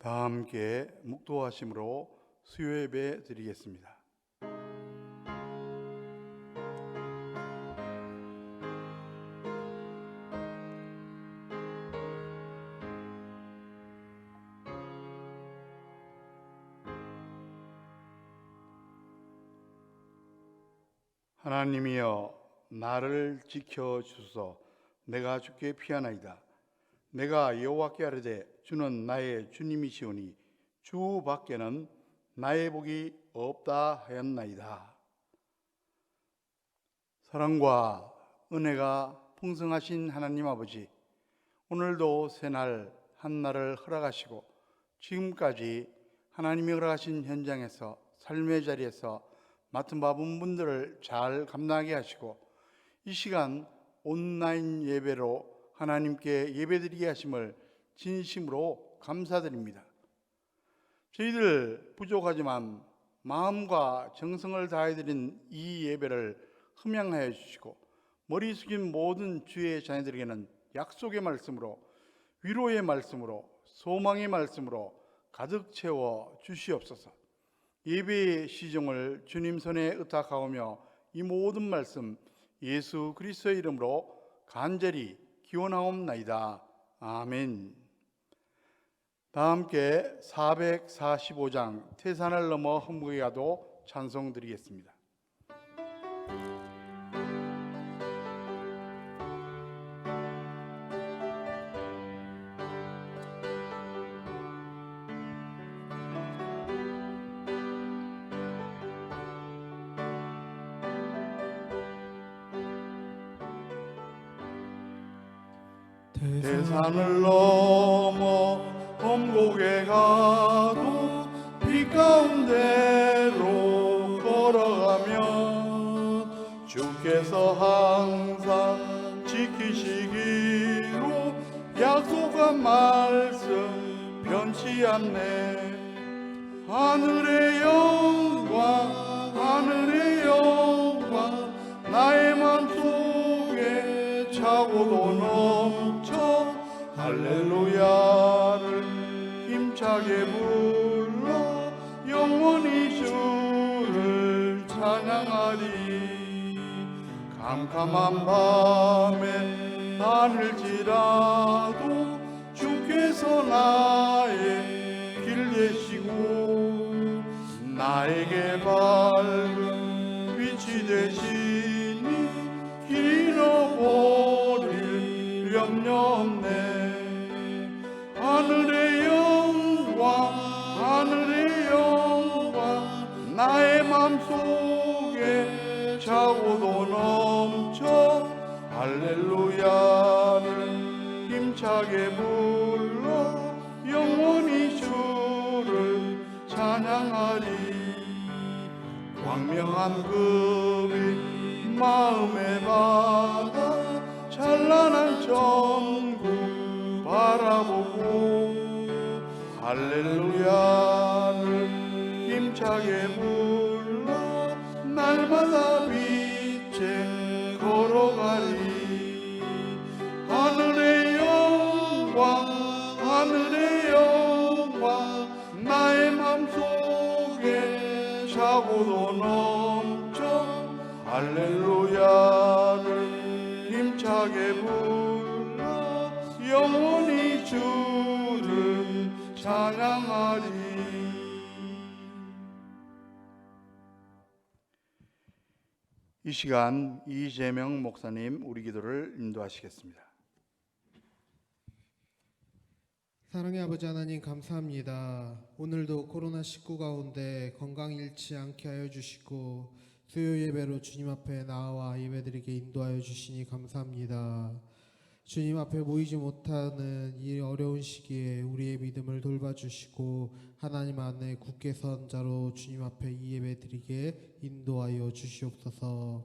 다 함께 묵도하심으로 수요 예배 드리겠습니다. 하나님이여 나를 지켜주소. 내가 주께 피하나이다. 내가 여호와께 아뢰되 주는 나의 주님이시오니 주 밖에는 나의 복이 없다 하였나이다. 사랑과 은혜가 풍성하신 하나님 아버지, 오늘도 새날 한날을 허락하시고 지금까지 하나님이 허락하신 현장에서 삶의 자리에서 맡은 바쁜 분들을 잘 감당하게 하시고 이 시간 온라인 예배로 하나님께 예배드리게 하심을 진심으로 감사드립니다. 저희들 부족하지만 마음과 정성을 다해 드린 이 예배를 흠양하여 주시고 머리 숙인 모든 주의 자녀들에게는 약속의 말씀으로, 위로의 말씀으로, 소망의 말씀으로 가득 채워 주시옵소서. 예배의 시종을 주님 손에 의탁하오며 이 모든 말씀 예수 그리스도의 이름으로 간절히 기원하옵나이다. 아멘. 다 함께 445장 태산을 넘어 험곡에 가도 찬송 드리겠습니다. 태산을 넘어 험곡에 가도 빛 가운데로 걸어가면 주께서 항상 지키시기로 약속한 말씀 변치 않네. 하늘의 영광, 하늘의 영광, 나의 맘속에 차고도 넘쳐 할렐루야를 힘차게 불러 영원히 주를 찬양하리. 캄캄한 밤에 다닐지라도 주께서 나의 길 되시고 나에게 밝은 빛이 되시니 길 잃어버릴 염려 없네. 하늘의 영광, 하늘의 영광, 나의 맘속에 차고도 넘쳐 할렐루야를 힘차게 불러 영원히 주를 찬양하리. 광명한 금이 마음에 받아 찬란한 천국 바라보고 할렐루야를 힘차게 불러 날마다 빛에 걸어가리. 하늘의 영광, 하늘의 영광, 나의 맘속에 차고도 넘쳐 할렐루야를 힘차게 불러 영원히 주를 찬양하리. 이 시간 이재명 목사님 우리 기도를 인도하시겠습니다. 사랑의 아버지 하나님 감사합니다. 오늘도 코로나19 가운데 건강 잃지 않게 하여 주시고 수요 예배로 주님 앞에 나와 예배드리게 인도하여 주시니 감사합니다. 주님 앞에 모이지 못하는 이 어려운 시기에 우리의 믿음을 돌봐주시고 하나님 안에 굳게 선 자로 주님 앞에 이 예배드리게 인도하여 주시옵소서.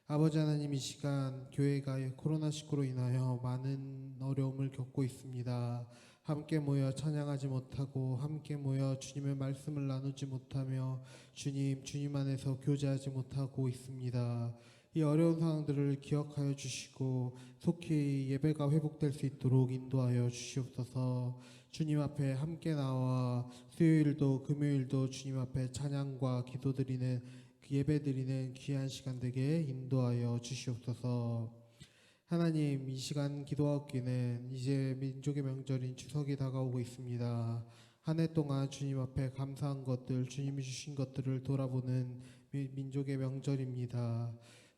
아버지 하나님, 이 시간 교회가 코로나19로 인하여 많은 어려움을 겪고 있습니다. 함께 모여 찬양하지 못하고 함께 모여 주님의 말씀을 나누지 못하며 주님 안에서 교제하지 못하고 있습니다. 이 어려운 상황들을 기억하여 주시고 속히 예배가 회복될 수 있도록 인도하여 주시옵소서. 주님 앞에 함께 나와 수요일도 금요일도 주님 앞에 찬양과 기도드리는 예배드리는 귀한 시간 되게 인도하여 주시옵소서. 하나님, 이 시간 기도하기는 이제 민족의 명절인 추석이 다가오고 있습니다. 한 해 동안 주님 앞에 감사한 것들, 주님이 주신 것들을 돌아보는 민족의 명절입니다.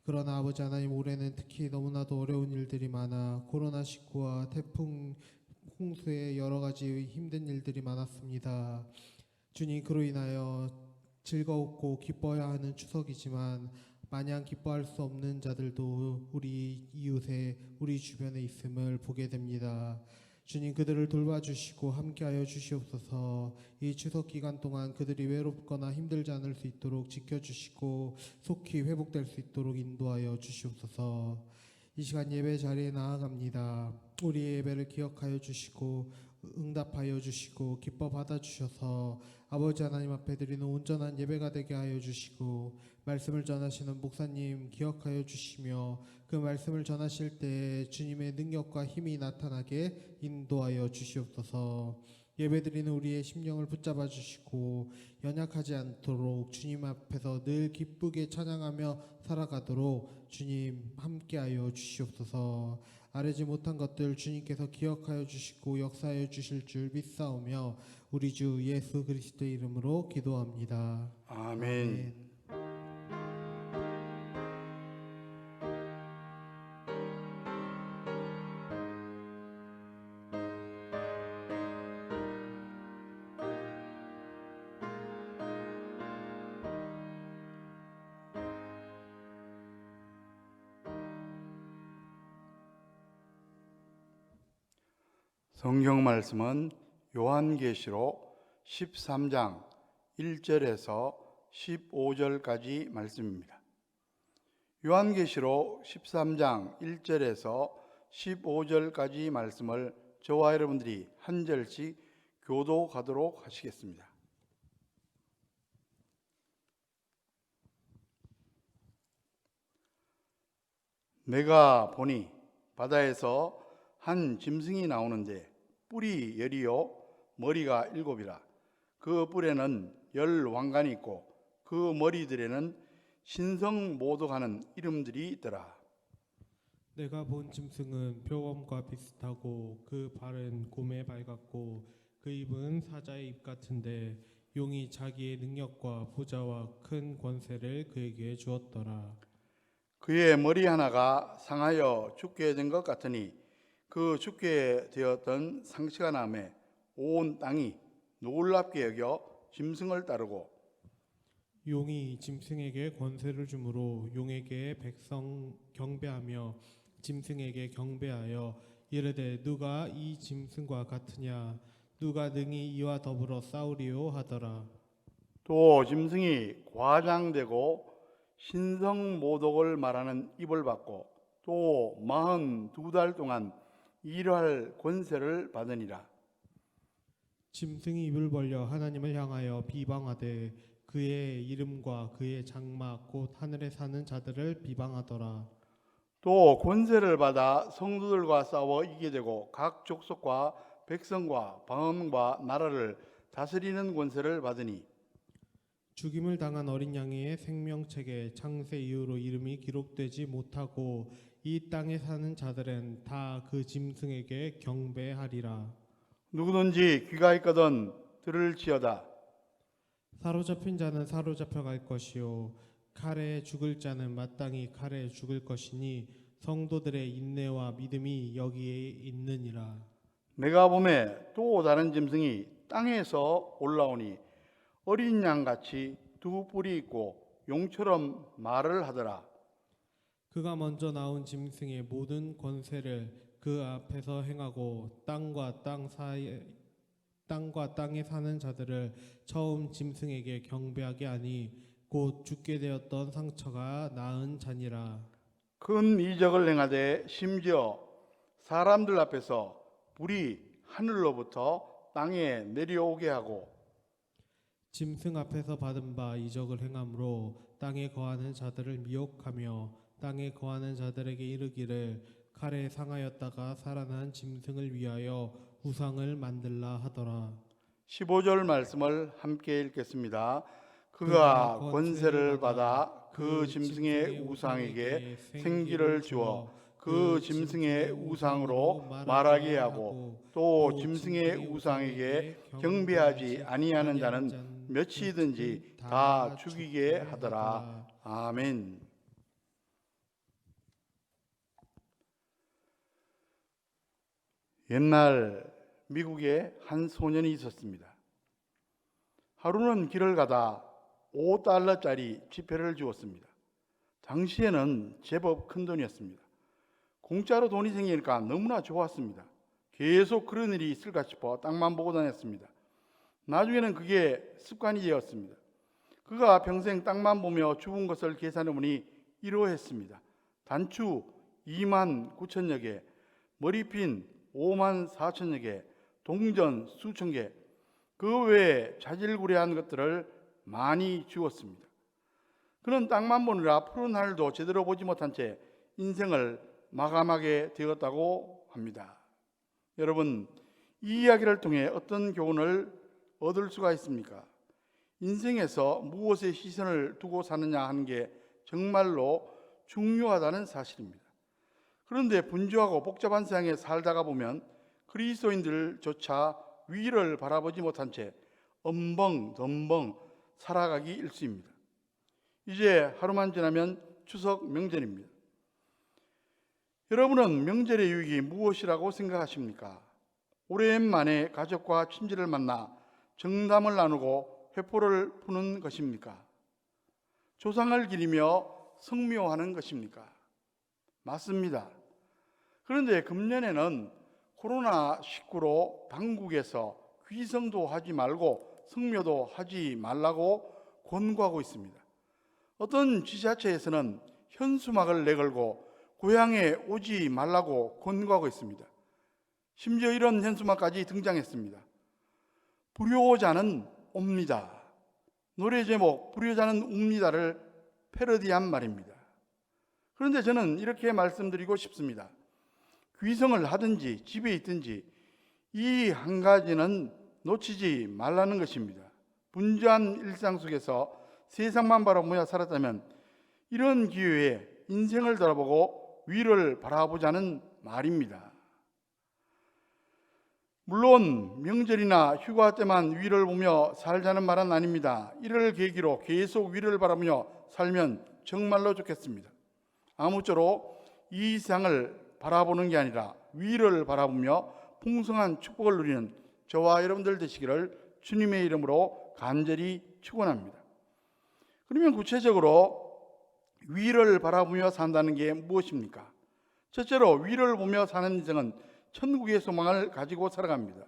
그러나 아버지 하나님, 올해는 특히 너무나도 어려운 일들이 많아 코로나19와 태풍, 홍수의 여러 가지 힘든 일들이 많았습니다. 주님, 그로 인하여 즐겁고 기뻐야 하는 추석이지만 마냥 기뻐할 수 없는 자들도 우리 이웃에 우리 주변에 있음을 보게 됩니다. 주님, 그들을 돌봐주시고 함께하여 주시옵소서. 이 추석 기간 동안 그들이 외롭거나 힘들지 않을 수 있도록 지켜주시고 속히 회복될 수 있도록 인도하여 주시옵소서. 이 시간 예배 자리에 나아갑니다. 우리의 예배를 기억하여 주시고 응답하여 주시고 기뻐 받아주셔서 아버지 하나님 앞에 드리는 온전한 예배가 되게 하여 주시고 말씀을 전하시는 목사님 기억하여 주시며 그 말씀을 전하실 때 주님의 능력과 힘이 나타나게 인도하여 주시옵소서. 예배드리는 우리의 심령을 붙잡아 주시고 연약하지 않도록 주님 앞에서 늘 기쁘게 찬양하며 살아가도록 주님 함께하여 주시옵소서. 아뢰지 못한 것들 주님께서 기억하여 주시고 역사하여 주실 줄 믿사오며 우리 주 예수 그리스도의 이름으로 기도합니다. 아멘. 성경 말씀은 요한계시록 13장 1절에서 15절까지 말씀입니다. 요한계시록 13장 1절에서 15절까지 말씀을 저와 여러분들이 한 절씩 교독하도록 하시겠습니다. 내가 보니 바다에서 한 짐승이 나오는데 뿔이 10이요 머리가 7이라. 그 뿔에는 10 왕관이 있고 그 머리들에는 신성모독하는 이름들이 있더라. 내가 본 짐승은 표범과 비슷하고 그 발은 곰의 발 같고 그 입은 사자의 입 같은데 용이 자기의 능력과 보좌와 큰 권세를 그에게 주었더라. 그의 머리 하나가 상하여 죽게 된 것 같으니 그 죽게 되었던 상처가 남에 온 땅이 놀랍게 여겨 짐승을 따르고 용이 짐승에게 권세를 주므로 용에게 백성 경배하며 짐승에게 경배하여 이르되 누가 이 짐승과 같으냐 누가 능히 이와 더불어 싸우리요 하더라. 또 짐승이 과장되고 신성모독을 말하는 입을 받고 또 42달 동안 일할 권세를 받으니라. 짐승이 입을 벌려 하나님을 향하여 비방하되 그의 이름과 그의 장막 곧 하늘에 사는 자들을 비방하더라. 또 권세를 받아 성도들과 싸워 이기게 되고 각 족속과 백성과 방언과 나라를 다스리는 권세를 받으니 죽임을 당한 어린 양의 생명책에 창세 이후로 이름이 기록되지 못하고 이 땅에 사는 자들은 다 그 짐승에게 경배하리라. 누구든지 귀가 있거든 들을지어다. 사로잡힌 자는 사로잡혀 갈 것이요 칼에 죽을 자는 마땅히 칼에 죽을 것이니 성도들의 인내와 믿음이 여기에 있느니라. 내가 보매 또 다른 짐승이 땅에서 올라오니 어린 양같이 두 뿔이 있고 용처럼 말을 하더라. 그가 먼저 나온 짐승의 모든 권세를 그 앞에서 행하고 땅과 땅에 사는 자들을 처음 짐승에게 경배하게 하니 곧 죽게 되었던 상처가 나은 자니라. 큰 이적을 행하되 심지어 사람들 앞에서 불이 하늘로부터 땅에 내려오게 하고 짐승 앞에서 받은 바 이적을 행함으로 땅에 거하는 자들을 미혹하며 땅에 거하는 자들에게 이르기를 칼에 상하였다가 살아난 짐승을 위하여 우상을 만들라 하더라. 15절 말씀을 함께 읽겠습니다. 그가 권세를 받아 그 짐승의 우상에게 생기를 주어 그 짐승의 우상으로 말하게 하고 또 짐승의 우상에게 경배하지 아니하는 자는 몇이든지 다 죽이게 하더라. 아멘. 옛날 미국에 한 소년이 있었습니다. 하루는 길을 가다 $5짜리 지폐를 주었습니다. 당시에는 제법 큰 돈이었습니다. 공짜로 돈이 생기니까 너무나 좋았습니다. 계속 그런 일이 있을까 싶어 땅만 보고 다녔습니다. 나중에는 그게 습관이 되었습니다. 그가 평생 땅만 보며 죽은 것을 계산해보니 이러했습니다. 단추 29,000여 개, 머리핀 54,000여 개, 동전 수천 개, 그 외에 자질구레한 것들을 많이 주었습니다. 그는 땅만 보느라 푸른 하늘도 제대로 보지 못한 채 인생을 마감하게 되었다고 합니다. 여러분, 이 이야기를 통해 어떤 교훈을 얻을 수가 있습니까? 인생에서 무엇에 시선을 두고 사느냐 하는 게 정말로 중요하다는 사실입니다. 그런데 분주하고 복잡한 세상에 살다가 보면 그리스도인들조차 위를 바라보지 못한 채 엄벙덤벙 살아가기 일쑤입니다. 이제 하루만 지나면 추석 명절입니다. 여러분은 명절의 유익이 무엇이라고 생각하십니까? 오랜만에 가족과 친지를 만나 정담을 나누고 회포를 푸는 것입니까? 조상을 기리며 성묘하는 것입니까? 맞습니다. 그런데 금년에는 코로나19로 당국에서 귀성도 하지 말고 성묘도 하지 말라고 권고하고 있습니다. 어떤 지자체에서는 현수막을 내걸고 고향에 오지 말라고 권고하고 있습니다. 심지어 이런 현수막까지 등장했습니다. 불효자는 옵니다. 노래 제목 불효자는 옵니다를 패러디한 말입니다. 그런데 저는 이렇게 말씀드리고 싶습니다. 귀성을 하든지 집에 있든지 이 한 가지는 놓치지 말라는 것입니다. 분주한 일상 속에서 세상만 바라보며 살았다면 이런 기회에 인생을 돌아보고 위를 바라보자는 말입니다. 물론 명절이나 휴가 때만 위를 보며 살자는 말은 아닙니다. 이를 계기로 계속 위를 바라보며 살면 정말로 좋겠습니다. 아무쪼록 이 세상을 바라보는 게 아니라 위를 바라보며 풍성한 축복을 누리는 저와 여러분들 되시기를 주님의 이름으로 간절히 축원합니다. 그러면 구체적으로 위를 바라보며 산다는 게 무엇입니까? 첫째로 위를 보며 사는 인생은 천국의 소망을 가지고 살아갑니다.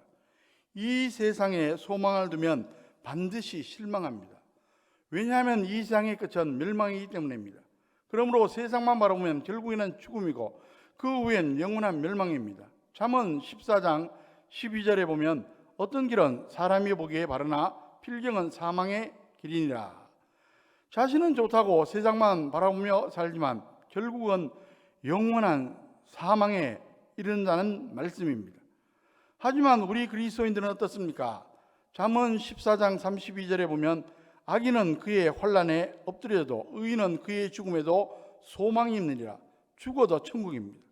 이 세상에 소망을 두면 반드시 실망합니다. 왜냐하면 이 세상의 끝은 멸망이기 때문입니다. 그러므로 세상만 바라보면 결국에는 죽음이고 그 후엔 영원한 멸망입니다. 잠언 14장 12절에 보면 어떤 길은 사람이 보기에 바르나 필경은 사망의 길이니라. 자신은 좋다고 세상만 바라보며 살지만 결국은 영원한 사망에 이른다는 말씀입니다. 하지만 우리 그리스도인들은 어떻습니까? 잠언 14장 32절에 보면 악인은 그의 환난에 엎드려도 의인은 그의 죽음에도 소망이 있느니라. 죽어도 천국입니다.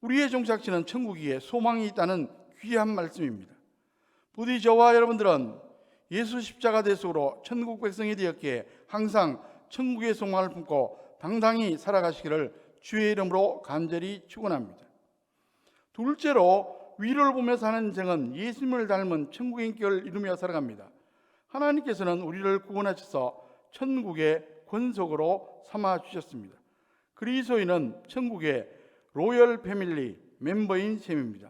우리의 종착지는 천국이기에 소망이 있다는 귀한 말씀입니다. 부디 저와 여러분들은 예수 십자가 대속으로 천국 백성이 되었기에 항상 천국의 소망을 품고 당당히 살아가시기를 주의 이름으로 간절히 축원합니다. 둘째로 위를 보며 사는 인생은 예수님을 닮은 천국의 인격을 이루며 살아갑니다. 하나님께서는 우리를 구원하셔서 천국의 권속으로 삼아 주셨습니다. 그리스도인은 천국의 로열 패밀리 멤버인 셈입니다.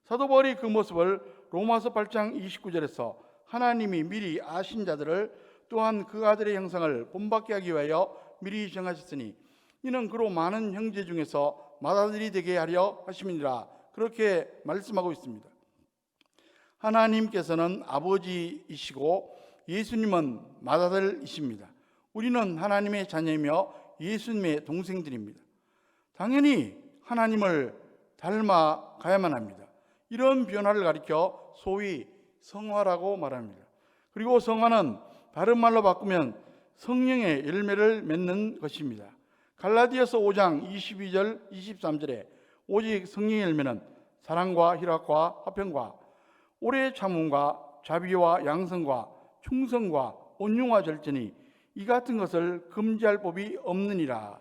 사도 바울이 그 모습을 로마서 8장 29절에서 하나님이 미리 아신 자들을 또한 그 아들의 형상을 본받게 하기 위하여 미리 정하셨으니 이는 그로 많은 형제 중에서 맏아들이 되게 하려 하심이니라. 그렇게 말씀하고 있습니다. 하나님께서는 아버지이시고 예수님은 맏아들이십니다. 우리는 하나님의 자녀이며 예수님의 동생들입니다. 당연히 하나님을 닮아가야만 합니다. 이런 변화를 가리켜 소위 성화라고 말합니다. 그리고 성화는 다른 말로 바꾸면 성령의 열매를 맺는 것입니다. 갈라디아서 5장 22절 23절에 오직 성령의 열매는 사랑과 희락과 화평과 오래 참음과 자비와 양성과 충성과 온유와 절제니 이 같은 것을 금지할 법이 없느니라.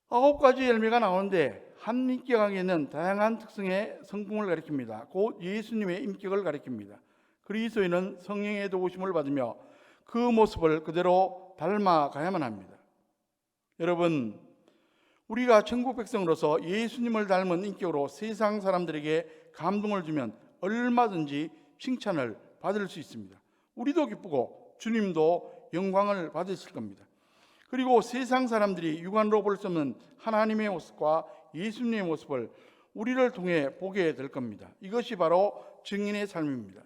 9가지 열매가 나오는데 한 인격에 있는 다양한 특성의 성품을 가리킵니다. 곧 예수님의 인격을 가리킵니다. 그리스도인은 성령의 도우심을 받으며 그 모습을 그대로 닮아가야만 합니다. 여러분, 우리가 천국 백성으로서 예수님을 닮은 인격으로 세상 사람들에게 감동을 주면 얼마든지 칭찬을 받을 수 있습니다. 우리도 기쁘고 주님도 영광을 받으실 겁니다. 그리고 세상 사람들이 육안으로 볼 수 없는 하나님의 모습과 예수님의 모습을 우리를 통해 보게 될 겁니다. 이것이 바로 증인의 삶입니다.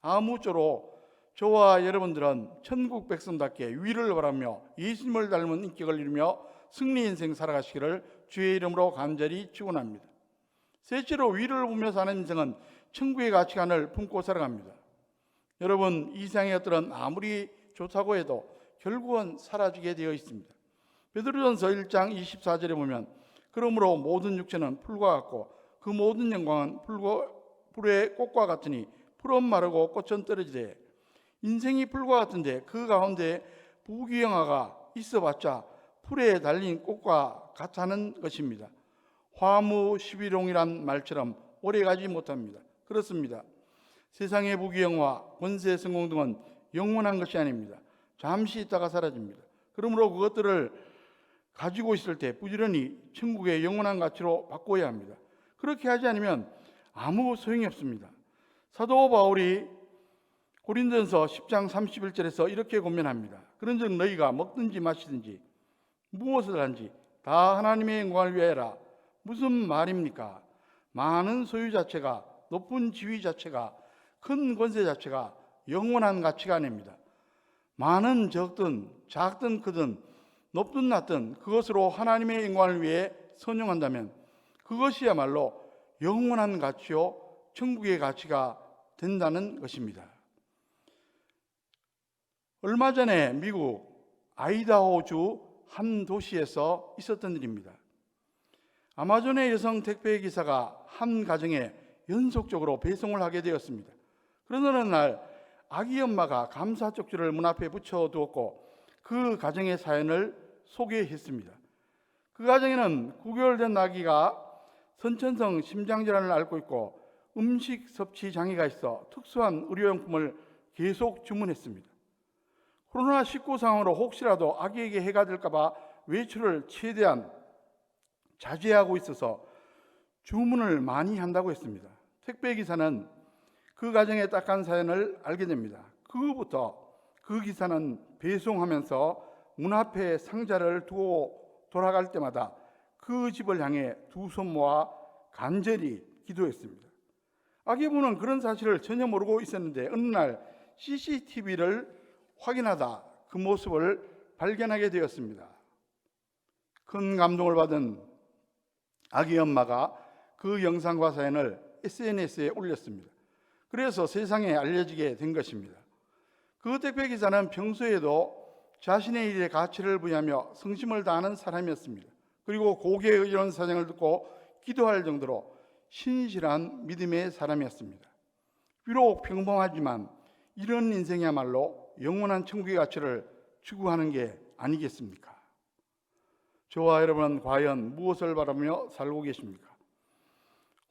아무쪼록 저와 여러분들은 천국 백성답게 위를 바라며 예수님을 닮은 인격을 이루며 승리 인생 살아가시기를 주의 이름으로 간절히 축원합니다. 셋째로 위를 보며 사는 인생은 천국의 가치관을 품고 살아갑니다. 여러분, 이 세상의 것들은 아무리 좋다고 해도 결국은 사라지게 되어 있습니다. 베드로전서 1장 24절에 보면 그러므로 모든 육체는 풀과 같고 그 모든 영광은 풀의 꽃과 같으니 풀은 마르고 꽃은 떨어지되 인생이 풀과 같은데 그 가운데 부귀영화가 있어봤자 풀에 달린 꽃과 같다는 것입니다. 화무 11홍이란 말처럼 오래가지 못합니다. 그렇습니다. 세상의 부귀영화, 권세, 성공 등은 영원한 것이 아닙니다. 잠시 있다가 사라집니다. 그러므로 그것들을 가지고 있을 때 부지런히 천국의 영원한 가치로 바꿔야 합니다. 그렇게 하지 않으면 아무 소용이 없습니다. 사도 바울이 고린도전서 10장 31절에서 이렇게 권면합니다. 그런즉 너희가 먹든지 마시든지 무엇을 하든지 다 하나님의 영광을 위하여라. 무슨 말입니까? 많은 소유 자체가, 높은 지위 자체가, 큰 권세 자체가 영원한 가치가 아닙니다. 많은 적든 작든 크든 높든 낮든 그것으로 하나님의 영광을 위해 선용한다면 그것이야말로 영원한 가치요 천국의 가치가 된다는 것입니다. 얼마 전에 미국 아이다호주 한 도시에서 있었던 일입니다. 아마존의 여성 택배 기사가 한 가정에 연속적으로 배송을 하게 되었습니다. 그러던 어느 날 아기 엄마가 감사 쪽지를 문 앞에 붙여두었고 그 가정의 사연을 소개했습니다. 그 가정에는 9개월 된 아기가 선천성 심장질환을 앓고 있고 음식 섭취 장애가 있어 특수한 의료용품을 계속 주문했습니다. 코로나19 상황으로 혹시라도 아기에게 해가 될까 봐 외출을 최대한 자제하고 있어서 주문을 많이 한다고 했습니다. 택배기사는 그 가정의 딱한 사연을 알게 됩니다. 그 후부터 그 기사는 배송하면서 문 앞에 상자를 두고 돌아갈 때마다 그 집을 향해 두 손 모아 간절히 기도했습니다. 아기부는 그런 사실을 전혀 모르고 있었는데 어느 날 CCTV를 확인하다 그 모습을 발견하게 되었습니다. 큰 감동을 받은 아기 엄마가 그 영상과 사연을 SNS에 올렸습니다. 그래서 세상에 알려지게 된 것입니다. 그 택배기사는 평소에도 자신의 일에 가치를 부여하며 성심을 다하는 사람이었습니다. 그리고 고개의 이런 사정을 듣고 기도할 정도로 신실한 믿음의 사람이었습니다. 비록 평범하지만 이런 인생이야말로 영원한 천국의 가치를 추구하는 게 아니겠습니까? 저와 여러분은 과연 무엇을 바라보며 살고 계십니까?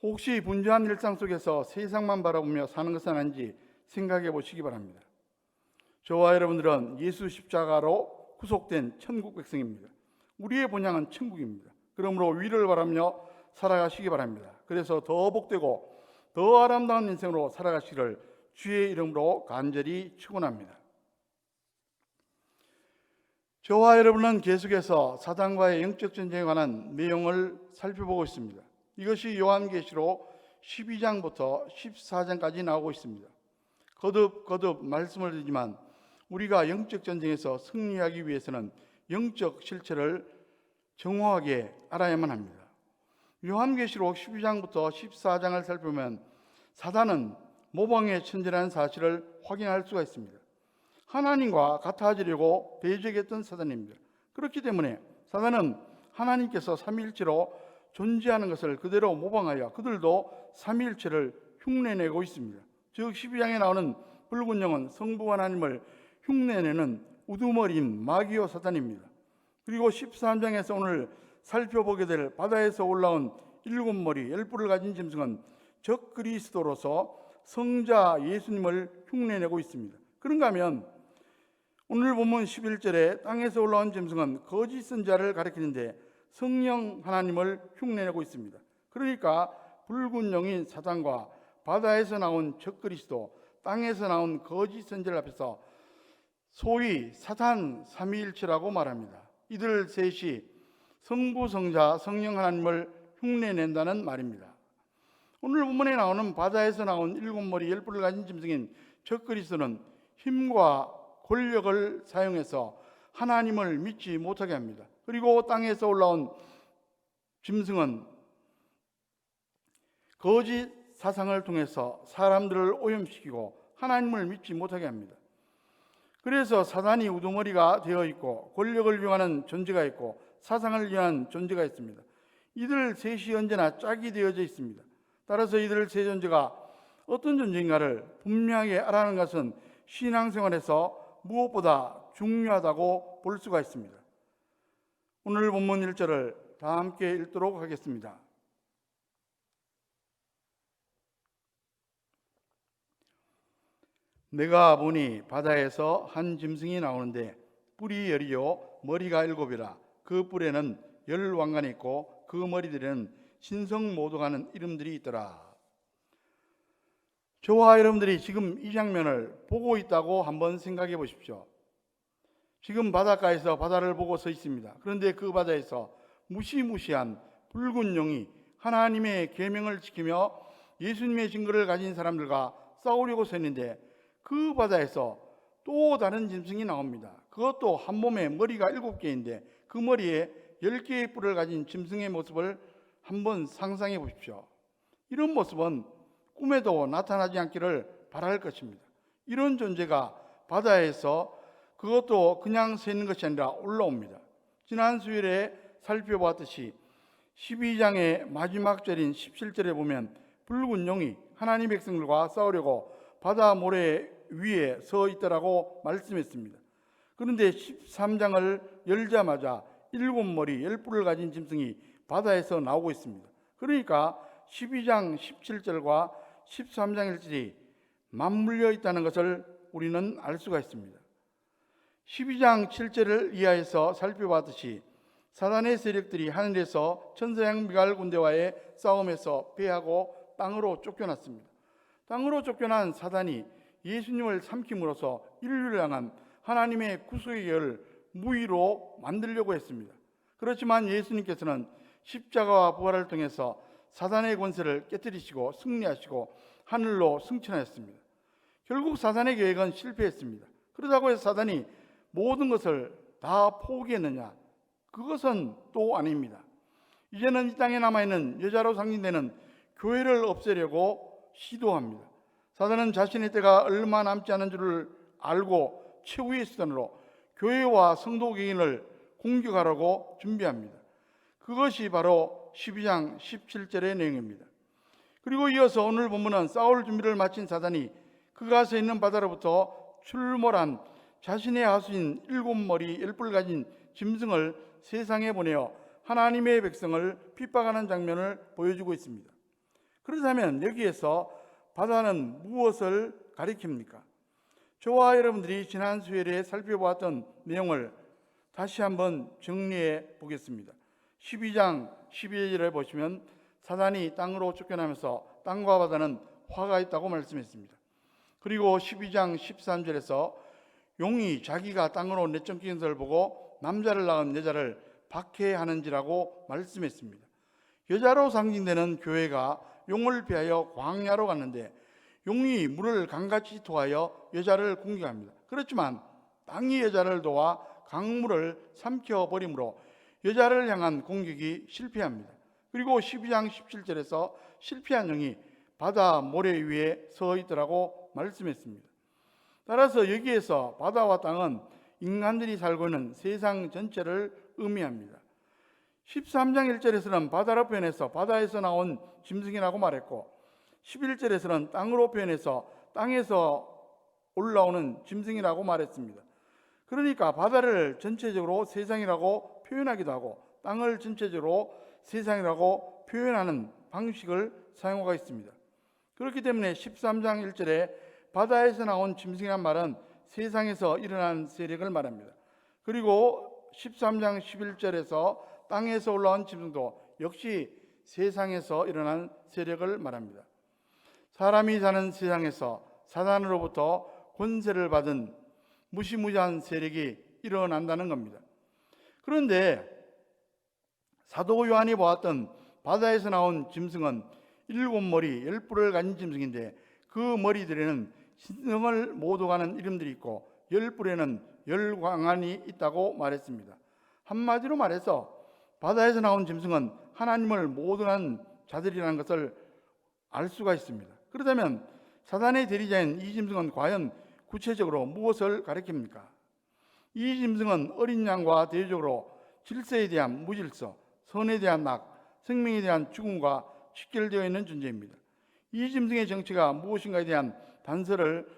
혹시 분주한 일상 속에서 세상만 바라보며 사는 것은 아닌지 생각해 보시기 바랍니다. 저와 여러분들은 예수 십자가로 구속된 천국 백성입니다. 우리의 본향은 천국입니다. 그러므로 위를 바라며 살아가시기 바랍니다. 그래서 더 복되고 더 아름다운 인생으로 살아가시기를 주의 이름으로 간절히 축원합니다. 저와 여러분은 계속해서 사단과의 영적 전쟁에 관한 내용을 살펴보고 있습니다. 이것이 요한계시록 12장부터 14장까지 나오고 있습니다. 거듭 말씀을 드리지만 우리가 영적 전쟁에서 승리하기 위해서는 영적 실체를 정확하게 알아야만 합니다. 요한계시록 12장부터 14장을 살펴보면 사단은 모방의 천재라는 사실을 확인할 수가 있습니다. 하나님과 같아지려고 배제했던 사단입니다. 그렇기 때문에 사단은 하나님께서 삼위일체로 존재하는 것을 그대로 모방하여 그들도 삼위일체를 흉내내고 있습니다. 즉 12장에 나오는 붉은 영은 성부 하나님을 흉내내는 우두머리인 마귀요 사단입니다. 그리고 13장에서 오늘 살펴보게 될 바다에서 올라온 7머리 10뿔을 가진 짐승은 적 그리스도로서 성자 예수님을 흉내내고 있습니다. 그런가 하면 오늘 본문 11절에 땅에서 올라온 짐승은 거짓 선자를 가리키는데 성령 하나님을 흉내내고 있습니다. 그러니까 붉은 영인 사단과 바다에서 나온 적 그리스도, 땅에서 나온 거짓 선자를 앞에서 소위 사단 삼위일체라고 말합니다. 이들 셋이 성부, 성자, 성령 하나님을 흉내낸다는 말입니다. 오늘 본문에 나오는 바다에서 나온 7머리 10뿔을 가진 짐승인 적 그리스도는 힘과 권력을 사용해서 하나님을 믿지 못하게 합니다. 그리고 땅에서 올라온 짐승은 거짓 사상을 통해서 사람들을 오염시키고 하나님을 믿지 못하게 합니다. 그래서 사단이 우두머리가 되어 있고 권력을 이용하는 존재가 있고 사상을 이용하는 존재가 있습니다. 이들 셋이 언제나 짝이 되어져 있습니다. 따라서 이들 세 존재가 어떤 존재인가를 분명하게 알아가는 것은 신앙생활에서 무엇보다 중요하다고 볼 수가 있습니다. 오늘 본문 1절을 다 함께 읽도록 하겠습니다. 내가 보니 바다에서 한 짐승이 나오는데 뿔이 10이요 머리가 7이라 그 뿔에는 10왕관이 있고 그 머리들에는 신성모독하는 이름들이 있더라. 저와 여러분들이 지금 이 장면을 보고 있다고 한번 생각해 보십시오. 지금 바닷가에서 바다를 보고 서 있습니다. 그런데 그 바다에서 무시무시한 붉은 용이 하나님의 계명을 지키며 예수님의 증거를 가진 사람들과 싸우려고 서 있는데 그 바다에서 또 다른 짐승이 나옵니다. 그것도 한 몸에 머리가 7개인데 그 머리에 10개의 뿔을 가진 짐승의 모습을 한번 상상해 보십시오. 이런 모습은 꿈에도 나타나지 않기를 바랄 것입니다. 이런 존재가 바다에서 그것도 그냥 서 있는 것이 아니라 올라옵니다. 지난 수요일에 살펴보았듯이 12장의 마지막 절인 17절에 보면 붉은 용이 하나님 백성들과 싸우려고 바다 모래 위에 서 있더라고 말씀했습니다. 그런데 13장을 열자마자 7머리 10뿔을 가진 짐승이 바다에서 나오고 있습니다. 그러니까 12장 17절과 13장 1절이 맞물려 있다는 것을 우리는 알 수가 있습니다. 12장 7절을 이하에서 살펴봤듯이 사단의 세력들이 하늘에서 천사양 미갈 군대와의 싸움에서 패하고 땅으로 쫓겨났습니다. 땅으로 쫓겨난 사단이 예수님을 삼킴으로써 인류를 향한 하나님의 구속의 계획을 무위로 만들려고 했습니다. 그렇지만 예수님께서는 십자가와 부활을 통해서 사단의 권세를 깨뜨리시고 승리하시고 하늘로 승천하였습니다. 결국 사단의 계획은 실패했습니다. 그렇다고 해서 사단이 모든 것을 다 포기했느냐? 그것은 또 아닙니다. 이제는 이 땅에 남아있는 여자로 상징되는 교회를 없애려고 시도합니다. 사단은 자신의 때가 얼마 남지 않은 줄을 알고 최후의 수단으로 교회와 성도 개인을 공격하려고 준비합니다. 그것이 바로 12장 17절의 내용입니다. 그리고 이어서 오늘 본문은 싸울 준비를 마친 사단이 그가 서 있는 바다로부터 출몰한 자신의 하수인 7머리 10뿔 가진 짐승을 세상에 보내어 하나님의 백성을 핍박하는 장면을 보여주고 있습니다. 그렇다면 여기에서 바다는 무엇을 가리킵니까? 저와 여러분들이 지난 수요일에 살펴보았던 내용을 다시 한번 정리해 보겠습니다. 12장 12절에 보시면 사단이 땅으로 쫓겨나면서 땅과 바다는 화가 있다고 말씀했습니다. 그리고 12장 13절에서 용이 자기가 땅으로 내쫓긴 것을 보고 남자를 낳은 여자를 박해하는지라고 말씀했습니다. 여자로 상징되는 교회가 용을 피하여 광야로 갔는데 용이 물을 강같이 토하여 여자를 공격합니다. 그렇지만 땅이 여자를 도와 강물을 삼켜버리므로 여자를 향한 공격이 실패합니다. 그리고 12장 17절에서 실패한 영이 바다 모래 위에 서 있더라고 말씀했습니다. 따라서 여기에서 바다와 땅은 인간들이 살고 있는 세상 전체를 의미합니다. 13장 1절에서는 바다로 표현해서 바다에서 나온 짐승이라고 말했고 11절에서는 땅으로 표현해서 땅에서 올라오는 짐승이라고 말했습니다. 그러니까 바다를 전체적으로 세상이라고 표현하기도 하고 땅을 전체적으로 세상이라고 표현하는 방식을 사용하고 있습니다. 그렇기 때문에 13장 1절에 바다에서 나온 짐승이란 말은 세상에서 일어나는 세력을 말합니다. 그리고 13장 11절에서 땅에서 올라온 짐승도 역시 세상에서 일어난 세력을 말합니다. 사람이 사는 세상에서 사단으로부터 권세를 받은 무시무시한 세력이 일어난다는 겁니다. 그런데 사도 요한이 보았던 바다에서 나온 짐승은 7머리 10뿔을 가진 짐승인데 그 머리들에는 신성을 모두 가는 이름들이 있고 10뿔에는 10광안이 있다고 말했습니다. 한마디로 말해서 바다에서 나온 짐승은 하나님을 모독하는 자들이라는 것을 알 수가 있습니다. 그렇다면 사단의 대리자인 이 짐승은 과연 구체적으로 무엇을 가리킵니까? 이 짐승은 어린 양과 대조적으로 질서에 대한 무질서, 선에 대한 낙, 생명에 대한 죽음과 직결되어 있는 존재입니다. 이 짐승의 정체가 무엇인가에 대한 단서를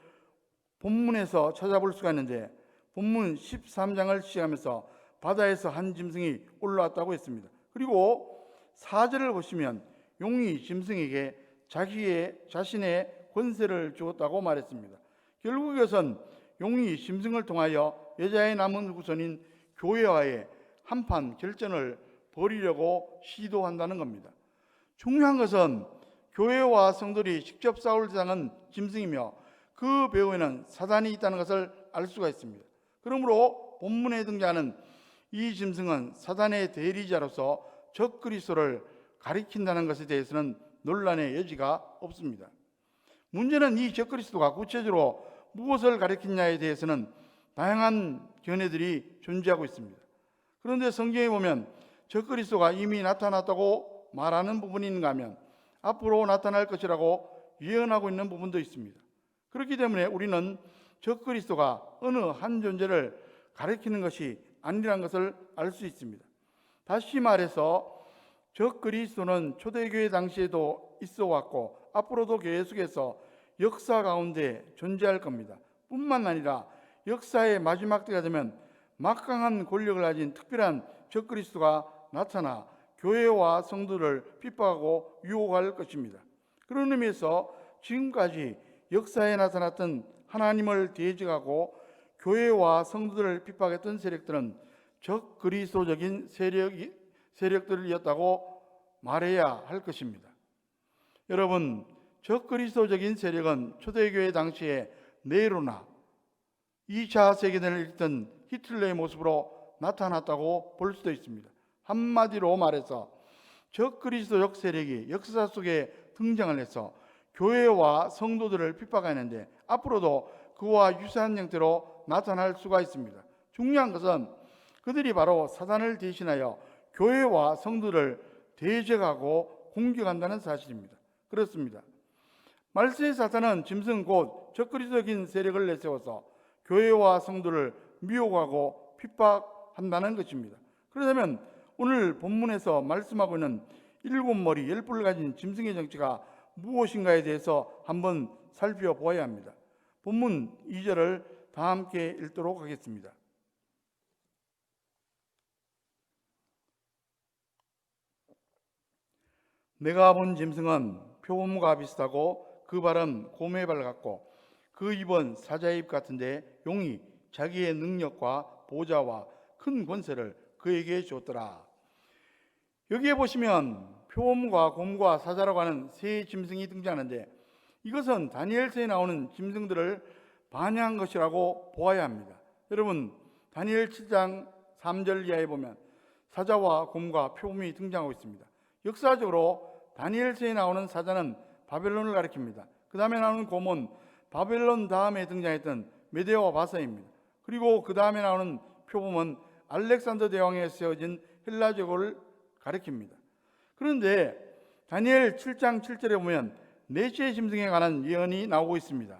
본문에서 찾아볼 수가 있는데 본문 13장을 시작하면서 바다에서 한 짐승이 올라왔다고 했습니다. 그리고 4절을 보시면 용이 짐승에게 자신의 권세를 주었다고 말했습니다. 결국 이것은 용이 짐승을 통하여 여자의 남은 후손인 교회와의 한판 결전을 벌이려고 시도한다는 겁니다. 중요한 것은 교회와 성도들이 직접 싸울 대상은 짐승이며 그 배후에는 사단이 있다는 것을 알 수가 있습니다. 그러므로 본문에 등장하는 이 짐승은 사단의 대리자로서 적그리스도를 가리킨다는 것에 대해서는 논란의 여지가 없습니다. 문제는 이 적그리스도가 구체적으로 무엇을 가리키냐에 대해서는 다양한 견해들이 존재하고 있습니다. 그런데 성경에 보면 적그리스도가 이미 나타났다고 말하는 부분이 있는가 하면 앞으로 나타날 것이라고 예언하고 있는 부분도 있습니다. 그렇기 때문에 우리는 적그리스도가 어느 한 존재를 가리키는 것이 아니라는 것을 알 수 있습니다. 다시 말해서 적그리스도는 초대교회 당시에도 있어 왔고 앞으로도 교회 속에서 역사 가운데 존재할 겁니다. 뿐만 아니라 역사의 마지막 때가 되면 막강한 권력을 가진 특별한 적그리스도가 나타나 교회와 성도를 핍박하고 유혹할 것입니다. 그런 의미에서 지금까지 역사에 나타났던 하나님을 대적하고 교회와 성도들을 핍박했던 세력들은 적그리스도적인 세력들이었다고 말해야 할 것입니다. 여러분, 적그리스도적인 세력은 초대교회 당시에 네로나 2차 세계대전을 일으켰던 히틀러의 모습으로 나타났다고 볼 수도 있습니다. 한마디로 말해서 적그리스도적 세력이 역사 속에 등장을 해서 교회와 성도들을 핍박하는데 앞으로도 그와 유사한 형태로 나타날 수가 있습니다. 중요한 것은 그들이 바로 사단을 대신하여 교회와 성도를 대적하고 공격한다는 사실입니다. 그렇습니다. 말세의 사탄은 짐승 곧 적그리스도적인 세력을 내세워서 교회와 성도를 미혹하고 핍박한다는 것입니다. 그렇다면 오늘 본문에서 말씀하고 있는 7머리 10뿔을 가진 짐승의 정체가 무엇인가에 대해서 한번 살펴보아야 합니다. 본문 2절을 다 함께 읽도록 하겠습니다. 내가 본 짐승은 표범과 비슷하고 그 발은 곰의 발 같고 그 입은 사자의 입 같은데 용이 자기의 능력과 보좌와 큰 권세를 그에게 줬더라. 여기에 보시면 표범과 곰과 사자라고 하는 세 짐승이 등장하는데 이것은 다니엘서에 나오는 짐승들을 반영한 것이라고 보아야 합니다. 여러분, 다니엘 7장 3절 이하에 보면 사자와 곰과 표범이 등장하고 있습니다. 역사적으로 다니엘서에 나오는 사자는 바벨론을 가리킵니다. 그 다음에 나오는 곰은 바벨론 다음에 등장했던 메데와 바사입니다. 그리고 그 다음에 나오는 표범은 알렉산더 대왕에 세워진 헬라 제국을 가리킵니다. 그런데 다니엘 7장 7절에 보면 넷째 짐승에 관한 예언이 나오고 있습니다.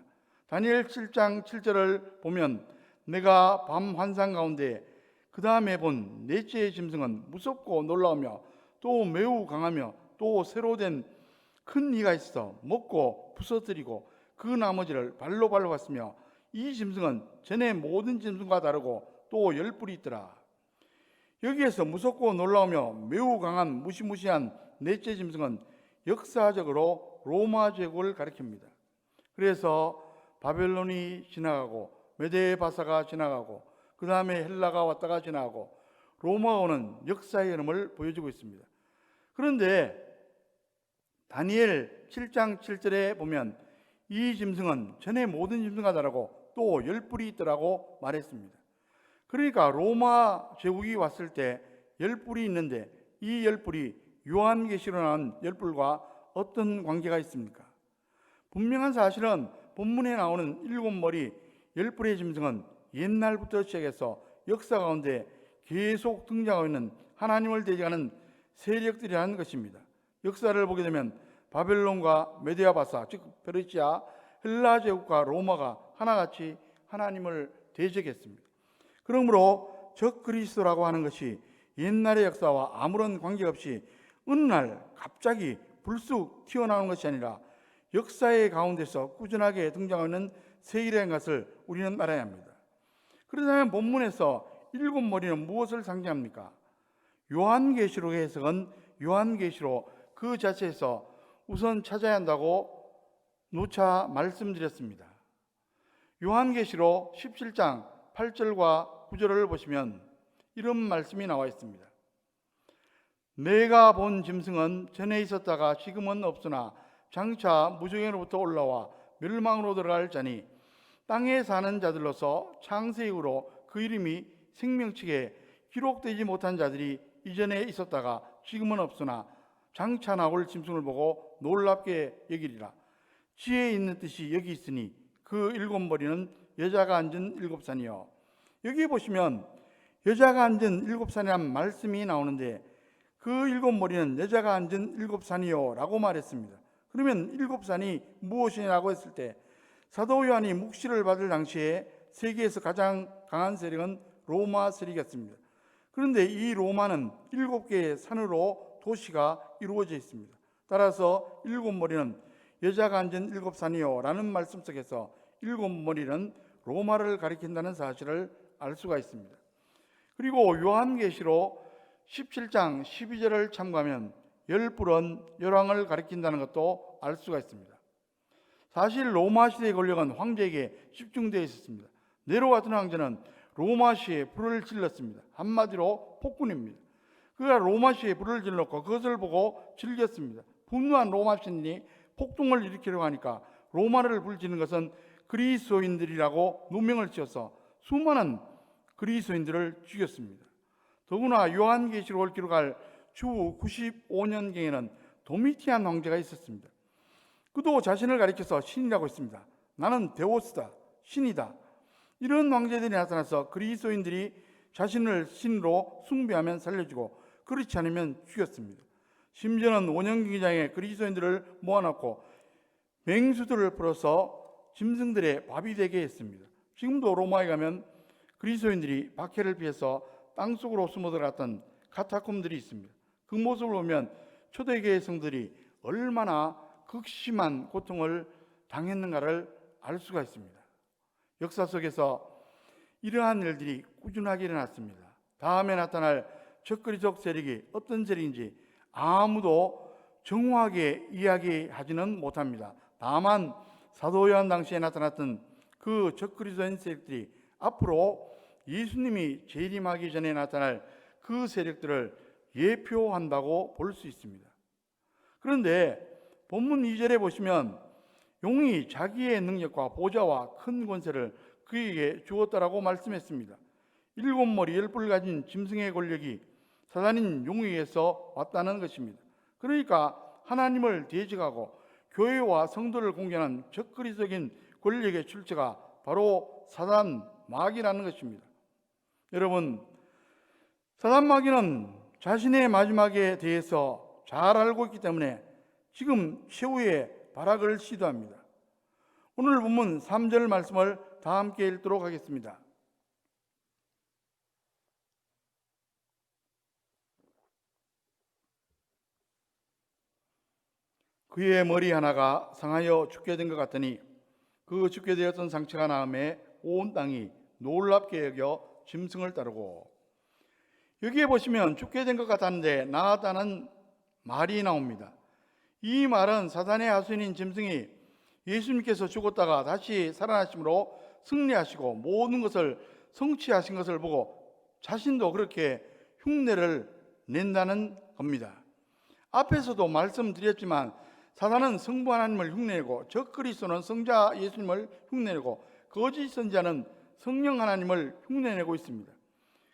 다니엘 7장 7절을 보면 내가 밤 환상 가운데 그 다음에 본 넷째 짐승은 무섭고 놀라우며 또 매우 강하며 또 새로 된 큰 이가 있어 먹고 부서뜨리고 그 나머지를 발로 밟았으며 이 짐승은 전에 모든 짐승과 다르고 또 10뿔이 있더라. 여기에서 무섭고 놀라우며 매우 강한 무시무시한 넷째 짐승은 역사적으로 로마 제국을 가리킵니다. 그래서 바벨론이 지나가고 메데바사가 지나가고 그 다음에 헬라가 왔다가 지나가고 로마가 오는 역사의 흐름을 보여주고 있습니다. 그런데 다니엘 7장 7절에 보면 이 짐승은 전에 모든 짐승과 다르고 또 10뿔이 있더라고 말했습니다. 그러니까 로마 제국이 왔을 때 10뿔이 있는데 이 10뿔이 요한계시로 나온 10뿔과 어떤 관계가 있습니까? 분명한 사실은 본문에 나오는 7머리 10뿔의 짐승은 옛날부터 시작해서 역사 가운데 계속 등장하고 있는 하나님을 대적하는 세력들이라는 것입니다. 역사를 보게 되면 바벨론과 메데아바사, 즉 페르시아, 헬라 제국과 로마가 하나같이 하나님을 대적했습니다. 그러므로 적그리스도라고 하는 것이 옛날의 역사와 아무런 관계없이 어느 날 갑자기 불쑥 튀어나오는 것이 아니라 역사의 가운데서 꾸준하게 등장하는 세일인 것을 우리는 알아야 합니다. 그렇다면 본문에서 7머리는 무엇을 상징합니까? 요한계시록의 해석은 요한계시록 그 자체에서 우선 찾아야 한다고 누차 말씀드렸습니다. 요한계시록 17장 8절과 9절을 보시면 이런 말씀이 나와 있습니다. 내가 본 짐승은 전에 있었다가 지금은 없으나 장차 무정에로부터 올라와 멸망으로 들어갈 자니 땅에 사는 자들로서 창세 이후로 그 이름이 생명책에 기록되지 못한 자들이 이전에 있었다가 지금은 없으나 장차 나올 짐승을 보고 놀랍게 여기리라. 지혜 있는 뜻이 여기 있으니 그 7머리는 여자가 앉은 7산이요. 여기 보시면 여자가 앉은 7산이란 말씀이 나오는데 그 7머리는 여자가 앉은 7산이요 라고 말했습니다. 그러면 7산이 무엇이냐고 했을 때 사도 요한이 묵시를 받을 당시에 세계에서 가장 강한 세력은 로마 세력이었습니다. 그런데 이 로마는 7개의 산으로 도시가 이루어져 있습니다. 따라서 7머리는 여자가 앉은 7산이요 라는 말씀 속에서 7머리는 로마를 가리킨다는 사실을 알 수가 있습니다. 그리고 요한계시록 17장 12절을 참고하면 10뿔은 열왕을 가리킨다는 것도 알 수가 있습니다. 사실 로마 시대의 권력은 황제에게 집중되어 있었습니다. 네로 같은 황제는 로마시에 불을 질렀습니다. 한마디로 폭군입니다. 그가 로마시에 불을 질렀고 그것을 보고 즐겼습니다. 분노한 로마 신이 폭동을 일으키려고 하니까 로마를 불지는 것은 그리스도인들이라고 누명을 지어서 수많은 그리스도인들을 죽였습니다. 더구나 요한계시록을 기록할 주 95년경에는 도미티안 황제가 있었습니다. 그도 자신을 가리켜서 신이라고 했습니다. 나는 데오스다, 신이다. 이런 황제들이 나타나서 그리스도인들이 자신을 신으로 숭배하면 살려주고 그렇지 않으면 죽였습니다. 심지어는 원형기장에 그리스도인들을 모아놓고 맹수들을 풀어서 짐승들의 밥이 되게 했습니다. 지금도 로마에 가면 그리스도인들이 박해를 피해서 땅속으로 숨어 들어갔던 카타콤들이 있습니다. 그 모습을 보면 초대교회 성들이 얼마나 극심한 고통을 당했는가를 알 수가 있습니다. 역사 속에서 이러한 일들이 꾸준하게 일어났습니다. 다음에 나타날 적그리스도 세력이 어떤 세력인지 아무도 정확하게 이야기하지는 못합니다. 다만 사도 요한 당시에 나타났던 그 적그리스도인 세력들이 앞으로 예수님이 재림하기 전에 나타날 그 세력들을 예표한다고 볼 수 있습니다. 그런데 본문 2절에 보시면 용이 자기의 능력과 보좌와 큰 권세를 그에게 주었다라고 말씀했습니다. 7머리 10뿔 가진 짐승의 권력이 사단인 용에게서 왔다는 것입니다. 그러니까 하나님을 대적하고 교회와 성도를 공격하는 적그리스도적인 권력의 출처가 바로 사단 마귀라는 것입니다. 여러분, 사단 마귀는 자신의 마지막에 대해서 잘 알고 있기 때문에 지금 최후의 발악을 시도합니다. 오늘 본문 3절 말씀을 다 함께 읽도록 하겠습니다. 그의 머리 하나가 상하여 죽게 된 것 같더니 그 죽게 되었던 상처가 나음에 온 땅이 놀랍게 여겨 짐승을 따르고. 여기에 보시면 죽게 된 것 같았는데 나았다는 말이 나옵니다. 이 말은 사단의 하수인인 짐승이 예수님께서 죽었다가 다시 살아나심으로 승리하시고 모든 것을 성취하신 것을 보고 자신도 그렇게 흉내를 낸다는 겁니다. 앞에서도 말씀드렸지만 사단은 성부 하나님을 흉내내고 적그리스도는 성자 예수님을 흉내내고 거짓 선지자는 성령 하나님을 흉내내고 있습니다.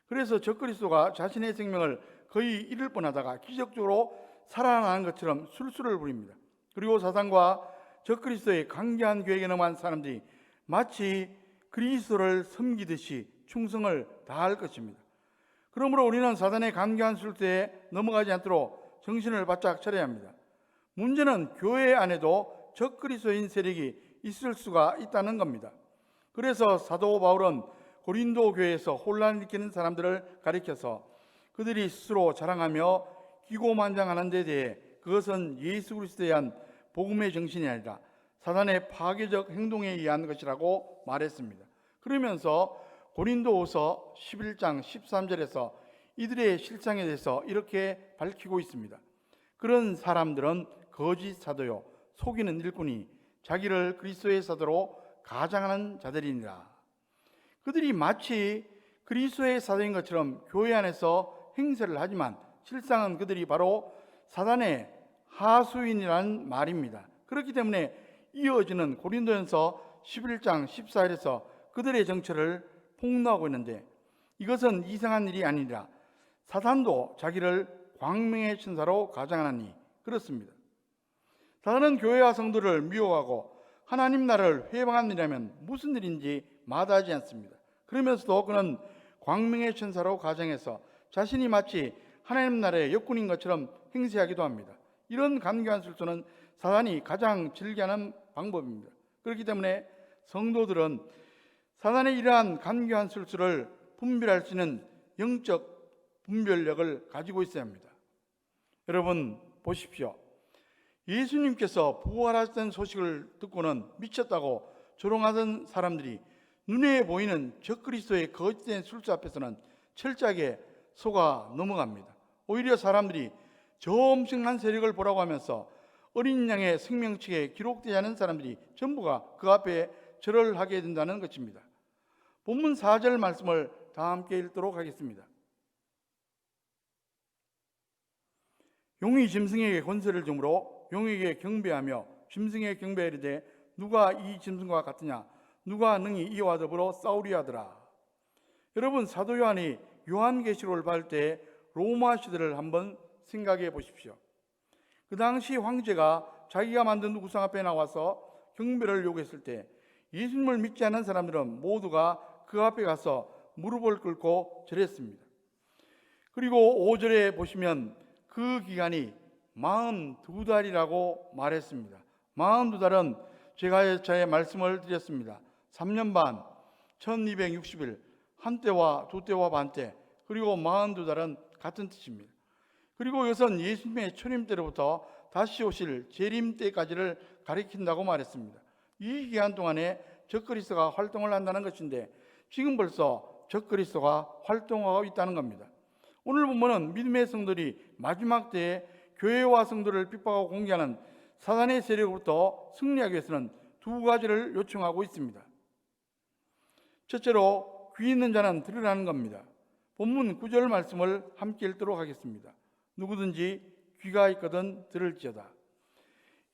그래서 적그리스도가 자신의 생명을 거의 잃을 뻔하다가 기적적으로 살아나는 것처럼 술술을 부립니다. 그리고 사단과 적그리스도의 강경한 계획에 넘어간 사람들이 마치 그리스도를 섬기듯이 충성을 다할 것입니다. 그러므로 우리는 사단의 강경한 술수에 넘어가지 않도록 정신을 바짝 차려야 합니다. 문제는 교회 안에도 적그리스도인 세력이 있을 수가 있다는 겁니다. 그래서 사도 바울은 고린도 교회에서 혼란을 일으키는 사람들을 가리켜서 그들이 스스로 자랑하며 기고만장하는 데 대해 그것은 예수 그리스도에 대한 복음의 정신이 아니라 사단의 파괴적 행동에 의한 것이라고 말했습니다. 그러면서 고린도후서 11장 13절에서 이들의 실상에 대해서 이렇게 밝히고 있습니다. 그런 사람들은 거짓 사도요 속이는 일꾼이 자기를 그리스도의 사도로 가장하는 자들이니라. 그들이 마치 그리스도의 사도인 것처럼 교회 안에서 행세를 하지만 실상은 그들이 바로 사단의 하수인이라는 말입니다. 그렇기 때문에 이어지는 고린도전서 11장 14절에서 그들의 정체를 폭로하고 있는데 이것은 이상한 일이 아니라 사단도 자기를 광명의 천사로 가장하나니 그렇습니다. 사단은 교회와 성도를 미워하고 하나님 나라를 회방한 일이라면 무슨 일인지 마다하지 않습니다. 그러면서도 그는 광명의 천사로 가장해서 자신이 마치 하나님 나라의 역군인 것처럼 행세하기도 합니다. 이런 간교한 술수는 사단이 가장 즐겨하는 방법입니다. 그렇기 때문에 성도들은 사단의 이러한 간교한 술수를 분별할 수 있는 영적 분별력을 가지고 있어야 합니다. 여러분 보십시오. 예수님께서 부활하셨다는 소식을 듣고는 미쳤다고 조롱하던 사람들이 눈에 보이는 적그리스도의 거짓된 술수 앞에서는 철저하게 속아 넘어갑니다. 오히려 사람들이 저 엄청난 세력을 보라고 하면서 어린 양의 생명책에 기록되지 않은 사람들이 전부가 그 앞에 절을 하게 된다는 것입니다. 본문 4절 말씀을 다 함께 읽도록 하겠습니다. 용이 짐승에게 권세를 주므로 용에게 경배하며 짐승에게 경배하리되 누가 이 짐승과 같으냐 누가 능히 이와 더불어 싸우리 하더라. 여러분 사도 요한이 요한계시록을 받을 때 로마 시대를 한번 생각해 보십시오. 그 당시 황제가 자기가 만든 우상 앞에 나와서 경배를 요구했을 때 예수님을 믿지 않는 사람들은 모두가 그 앞에 가서 무릎을 꿇고 절했습니다. 그리고 5절에 보시면 그 기간이 42달이라고 말했습니다. 42달은 제가 저의 말씀을 드렸습니다. 3년 반, 1260일, 한때와 두때와 반때, 그리고 42달은 같은 뜻입니다. 그리고 이것은 예수님의 초림 때로부터 다시 오실 재림 때까지를 가리킨다고 말했습니다. 이 기간 동안에 적그리스도가 활동을 한다는 것인데 지금 벌써 적그리스도가 활동하고 있다는 겁니다. 오늘 본문은 믿음의 성도들이 마지막 때에 교회와 성도를 핍박하고 공개하는 사단의 세력으로부터 승리하기 위해서는 두 가지를 요청하고 있습니다. 첫째로 귀 있는 자는 들으라는 겁니다. 본문 9절 말씀을 함께 읽도록 하겠습니다. 누구든지 귀가 있거든 들을지어다.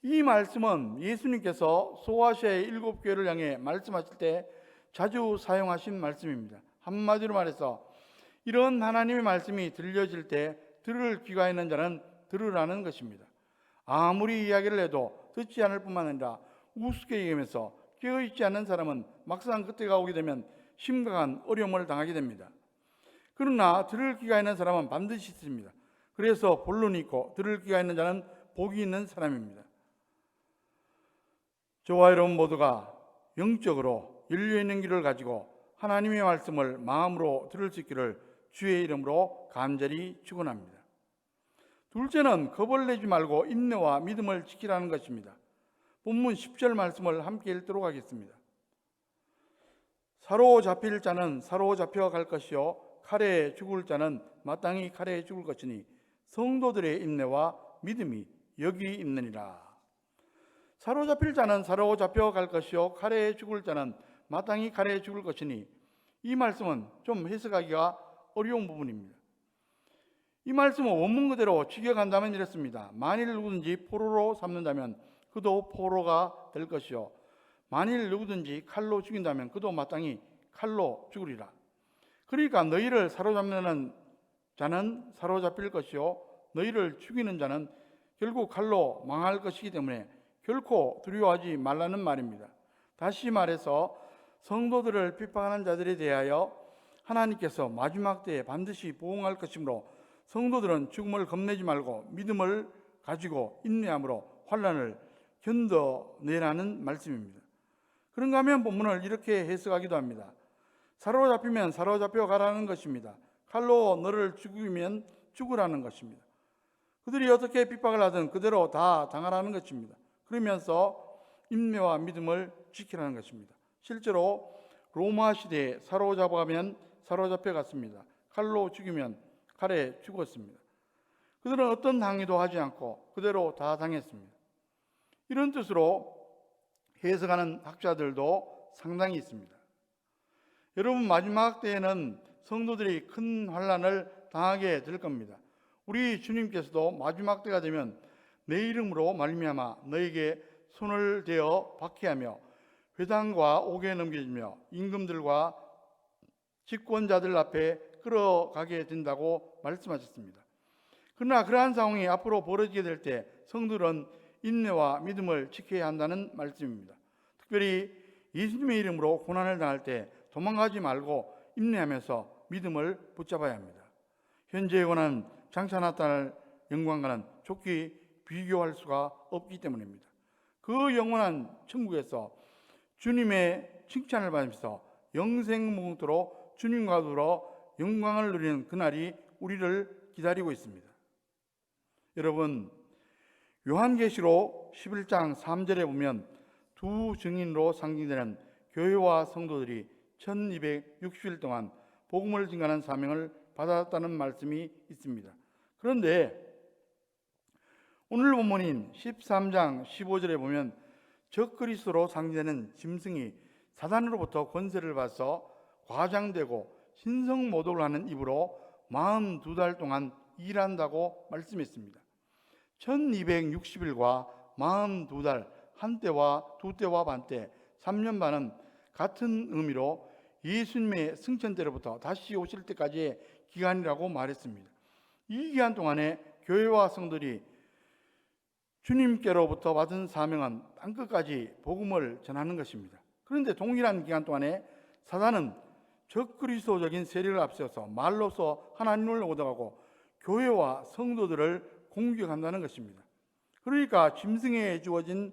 이 말씀은 예수님께서 소아시아의 7교회를 향해 말씀하실 때 자주 사용하신 말씀입니다. 한마디로 말해서 이런 하나님의 말씀이 들려질 때 들을 귀가 있는 자는 들으라는 것입니다. 아무리 이야기를 해도 듣지 않을 뿐만 아니라 우습게 얘기하면서 깨어있지 않는 사람은 막상 그때가 오게 되면 심각한 어려움을 당하게 됩니다. 그러나 들을 귀가 있는 사람은 반드시 있습니다. 그래서 본론이 있고 들을 귀가 있는 자는 복이 있는 사람입니다. 저와 여러분 모두가 영적으로 열려있는 귀를 가지고 하나님의 말씀을 마음으로 들을 수 있기를 주의 이름으로 간절히 축원합니다. 둘째는 겁을 내지 말고 인내와 믿음을 지키라는 것입니다. 본문 10절 말씀을 함께 읽도록 하겠습니다. 사로잡힐 자는 사로잡혀 갈 것이요 칼에 죽을 자는 마땅히 칼에 죽을 것이니 성도들의 인내와 믿음이 여기 있느니라. 사로잡힐 자는 사로잡혀 갈 것이요 칼에 죽을 자는 마땅히 칼에 죽을 것이니, 이 말씀은 좀 해석하기가 어려운 부분입니다. 이 말씀은 원문 그대로 직역한다면 이렇습니다. 만일 누구든지 포로로 삼는다면 그도 포로가 될 것이요 만일 누구든지 칼로 죽인다면 그도 마땅히 칼로 죽으리라. 그러니까 너희를 사로잡는 자는 사로잡힐 것이요 너희를 죽이는 자는 결국 칼로 망할 것이기 때문에 결코 두려워하지 말라는 말입니다. 다시 말해서 성도들을 핍박하는 자들에 대하여 하나님께서 마지막 때에 반드시 보응할 것이므로 성도들은 죽음을 겁내지 말고 믿음을 가지고 인내함으로 환난을 견뎌내라는 말씀입니다. 그런가 하면 본문을 이렇게 해석하기도 합니다. 사로잡히면 사로잡혀 가라는 것입니다. 칼로 너를 죽이면 죽으라는 것입니다. 그들이 어떻게 핍박을 하든 그대로 다 당하라는 것입니다. 그러면서 인내와 믿음을 지키라는 것입니다. 실제로 로마 시대에 사로잡아가면 사로잡혀 갔습니다. 칼로 죽이면 칼에 죽었습니다. 그들은 어떤 항의도 하지 않고 그대로 다 당했습니다. 이런 뜻으로 해석하는 학자들도 상당히 있습니다. 여러분, 마지막 때에는 성도들이 큰 환난을 당하게 될 겁니다. 우리 주님께서도 마지막 때가 되면 내 이름으로 말미암아 너에게 손을 대어 박해하며 회당과 옥에 넘겨지며 임금들과 집권자들 앞에 끌어가게 된다고 말씀하셨습니다. 그러나 그러한 상황이 앞으로 벌어지게 될 때 성도들은 인내와 믿음을 지켜야 한다는 말씀입니다. 특별히 예수님의 이름으로 고난을 당할 때 도망가지 말고 인내하면서 믿음을 붙잡아야 합니다. 현재의 고난은 장차 나타날 영광과는 좋게 비교할 수가 없기 때문입니다. 그 영원한 천국에서 주님의 칭찬을 받으면서 영생무궁토록 주님과 더불어 영광을 누리는 그날이 우리를 기다리고 있습니다. 여러분, 요한계시록 11장 3절에 보면 두 증인으로 상징되는 교회와 성도들이 1260일 동안 복음을 증거하는 사명을 받았다는 말씀이 있습니다. 그런데 오늘 본문인 13장 15절에 보면 적그리스도로 상징되는 짐승이 사단으로부터 권세를 받아서 과장되고 신성모독을 하는 입으로 42달 동안 일한다고 말씀했습니다. 1260일과 42달, 한 때와 두 때와 반 때, 3년 반은 같은 의미로 예수님의 승천 때로부터 다시 오실 때까지의 기간이라고 말했습니다. 이 기간 동안에 교회와 성들이 주님께로부터 받은 사명은 땅끝까지 복음을 전하는 것입니다. 그런데 동일한 기간 동안에 사단은 적그리스도적인 세력을 앞세워서 말로서 하나님을 오도하고 교회와 성도들을 공격한다는 것입니다. 그러니까 짐승에 주어진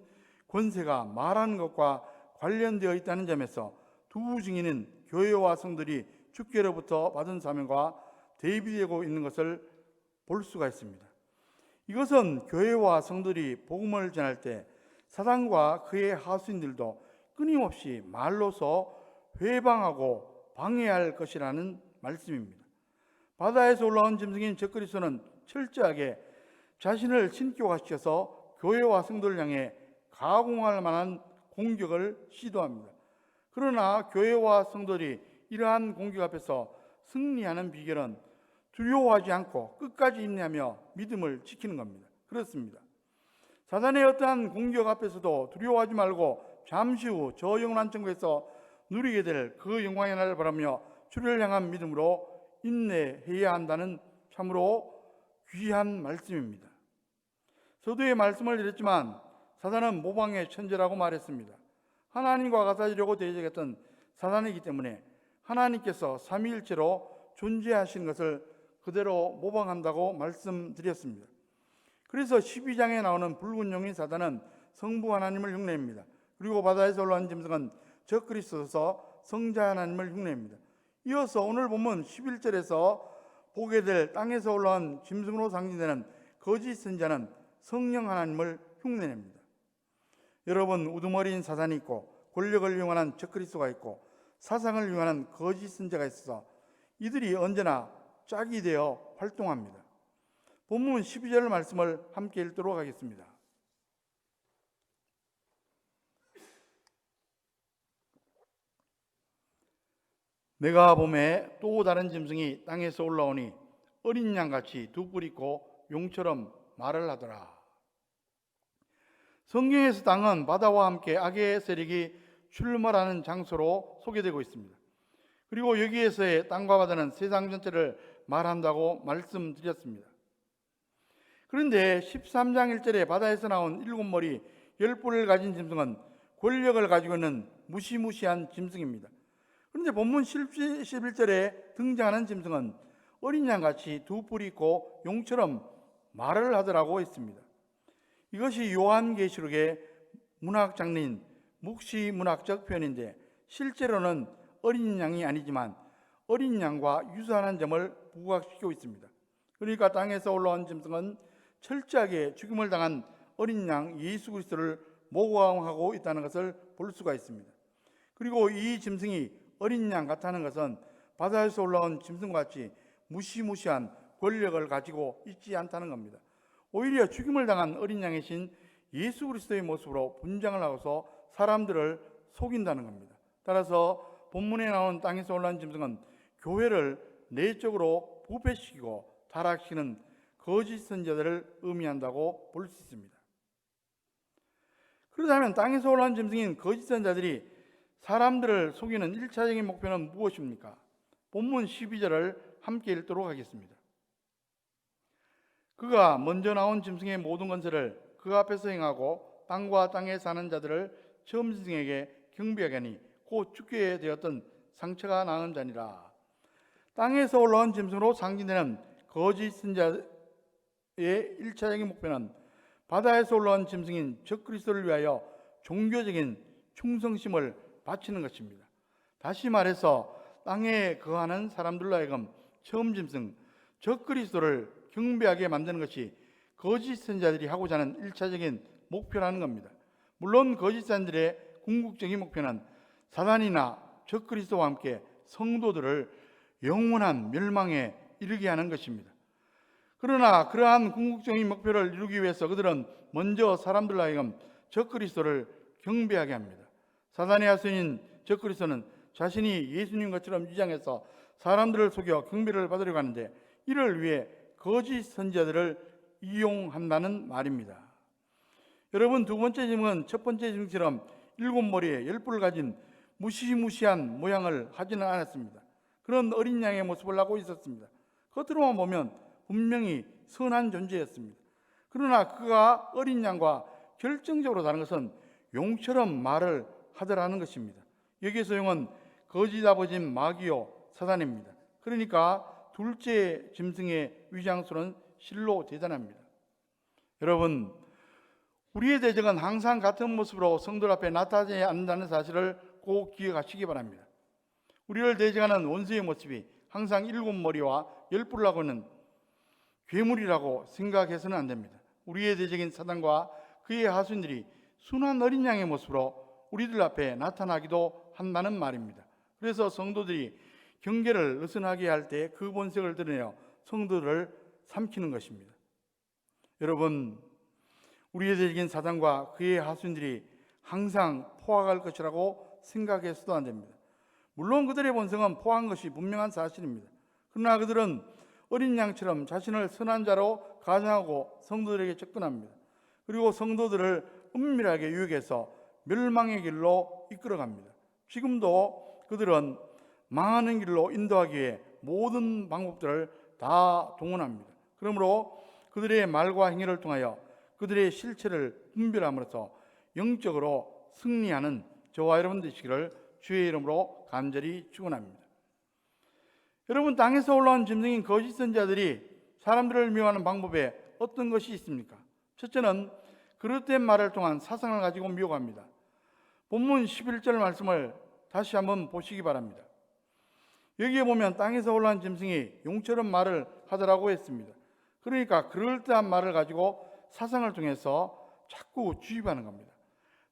권세가 말하는 것과 관련되어 있다는 점에서 두 증인은 교회와 성들이 주께로부터 받은 사명과 대비되고 있는 것을 볼 수가 있습니다. 이것은 교회와 성들이 복음을 전할 때 사단과 그의 하수인들도 끊임없이 말로서 회방하고 방해할 것이라는 말씀입니다. 바다에서 올라온 짐승인 적그리스도는 철저하게 자신을 신격화시켜서 교회와 성도를 향해 가공할 만한 공격을 시도합니다. 그러나 교회와 성도들이 이러한 공격 앞에서 승리하는 비결은 두려워하지 않고 끝까지 인내하며 믿음을 지키는 겁니다. 그렇습니다. 사단의 어떠한 공격 앞에서도 두려워하지 말고 잠시 후 저 영원한 천국에서 누리게 될 그 영광의 날을 바라며 주를 향한 믿음으로 인내해야 한다는 참으로 귀한 말씀입니다. 서두에 말씀을 드렸지만 사단은 모방의 천재라고 말했습니다. 하나님과 같아지려고 대적했던 사단이기 때문에 하나님께서 삼위일체로 존재하시는 것을 그대로 모방한다고 말씀드렸습니다. 그래서 12장에 나오는 붉은 용인 사단은 성부 하나님을 흉내냅니다. 그리고 바다에서 올라온 짐승은 적그리스도서 성자 하나님을 흉내냅니다. 이어서 오늘 본문 11절에서 보게 될 땅에서 올라온 짐승으로 상징되는 거짓 선자는 성령 하나님을 흉내냅니다. 여러분, 우두머리인 사단이 있고 권력을 이용하는 적그리스도가 있고 사상을 이용하는 거짓 선자가 있어서 이들이 언제나 짝이 되어 활동합니다. 본문 12절 말씀을 함께 읽도록 하겠습니다. 내가 보매 또 다른 짐승이 땅에서 올라오니 어린 양같이 두 뿔 있고 용처럼 말을 하더라. 성경에서 땅은 바다와 함께 악의 세력이 출몰하는 장소로 소개되고 있습니다. 그리고 여기에서의 땅과 바다는 세상 전체를 말한다고 말씀드렸습니다. 그런데 13장 1절에 바다에서 나온 7머리 10뿔을 가진 짐승은 권력을 가지고 있는 무시무시한 짐승입니다. 그런데 본문 11절에 등장하는 짐승은 어린 양같이 두 뿔이 있고 용처럼 말을 하더라고 했습니다. 이것이 요한계시록의 문학 장르인 묵시문학적 표현인데 실제로는 어린 양이 아니지만 어린 양과 유사한 점을 부각시키고 있습니다. 그러니까 땅에서 올라온 짐승은 철저하게 죽임을 당한 어린 양 예수 그리스도를 모방하고 있다는 것을 볼 수가 있습니다. 그리고 이 짐승이 어린 양 같다는 것은 바다에서 올라온 짐승과 같이 무시무시한 권력을 가지고 있지 않다는 겁니다. 오히려 죽임을 당한 어린 양의 신 예수 그리스도의 모습으로 분장을 하고서 사람들을 속인다는 겁니다. 따라서 본문에 나온 땅에서 올라온 짐승은 교회를 내적으로 부패시키고 타락시키는 거짓 선자들을 의미한다고 볼 수 있습니다. 그렇다면 땅에서 올라온 짐승인 거짓 선자들이 사람들을 속이는 1차적인 목표는 무엇입니까? 본문 12절을 함께 읽도록 하겠습니다. 그가 먼저 나온 짐승의 모든 건설을 그 앞에서 행하고 땅과 땅에 사는 자들을 처음 짐승에게 경배하게 하니 곧 죽게 되었던 상처가 나은 자니라. 땅에서 올라온 짐승으로 상징되는 거짓 선자의 1차적인 목표는 바다에서 올라온 짐승인 적그리스도를 위하여 종교적인 충성심을 바치는 것입니다. 다시 말해서 땅에 거하는 사람들로 하여금 처음 짐승 적그리스도를 경배하게 만드는 것이 거짓 선자들이 하고자 하는 1차적인 목표라는 겁니다. 물론 거짓 선자들의 궁극적인 목표는 사단이나 적그리스도와 함께 성도들을 영원한 멸망에 이르게 하는 것입니다. 그러나 그러한 궁극적인 목표를 이루기 위해서 그들은 먼저 사람들로 하여금 적그리스도를 경배하게 합니다. 사단의 하수인인 적그리스도는 자신이 예수님 것처럼 위장해서 사람들을 속여 경배를 받으려고 하는데 이를 위해 거짓 선지자들을 이용한다는 말입니다. 여러분, 두 번째 짐승은 첫 번째 짐승처럼 7머리에 10뿔을 가진 무시무시한 모양을 하지는 않았습니다. 그런 어린 양의 모습을 하고 있었습니다. 겉으로만 보면 분명히 선한 존재였습니다. 그러나 그가 어린 양과 결정적으로 다른 것은 용처럼 말을 하더라는 것입니다. 여기에서 용은 거짓 아버지인 마귀요 사단입니다. 그러니까 둘째 짐승의 위장수는 실로 대단합니다. 여러분, 우리의 대적은 항상 같은 모습으로 성들 앞에 나타나지 않는다는 사실을 꼭 기억하시기 바랍니다. 우리를 대적하는 원수의 모습이 항상 7머리와 10뿔을 하고 있는 괴물이라고 생각해서는 안 됩니다. 우리의 대적인 사단과 그의 하수인들이 순한 어린 양의 모습으로 우리들 앞에 나타나기도 한다는 말입니다. 그래서 성도들이 경계를 느슨하게 할 때 그 본색을 드러내어 성도들을 삼키는 것입니다. 여러분, 우리의 대적인 사단과 그의 하수인들이 항상 포악할 것이라고 생각해서도 안 됩니다. 물론 그들의 본성은 포악한 것이 분명한 사실입니다. 그러나 그들은 어린 양처럼 자신을 선한 자로 가정하고 성도들에게 접근합니다. 그리고 성도들을 은밀하게 유혹해서 멸망의 길로 이끌어갑니다. 지금도 그들은 망하는 길로 인도하기 위해 모든 방법들을 다 동원합니다. 그러므로 그들의 말과 행위를 통하여 그들의 실체를 분별함으로써 영적으로 승리하는 저와 여러분 되시기를 주의 이름으로 간절히 축원합니다. 여러분, 땅에서 올라온 짐승인 거짓 선지자들이 사람들을 미워하는 방법에 어떤 것이 있습니까? 첫째는 그릇된 말을 통한 사상을 가지고 미혹합니다. 본문 11절 말씀을 다시 한번 보시기 바랍니다. 여기에 보면 땅에서 올라온 짐승이 용처럼 말을 하더라고 했습니다. 그러니까 그럴듯한 말을 가지고 사상을 통해서 자꾸 주입하는 겁니다.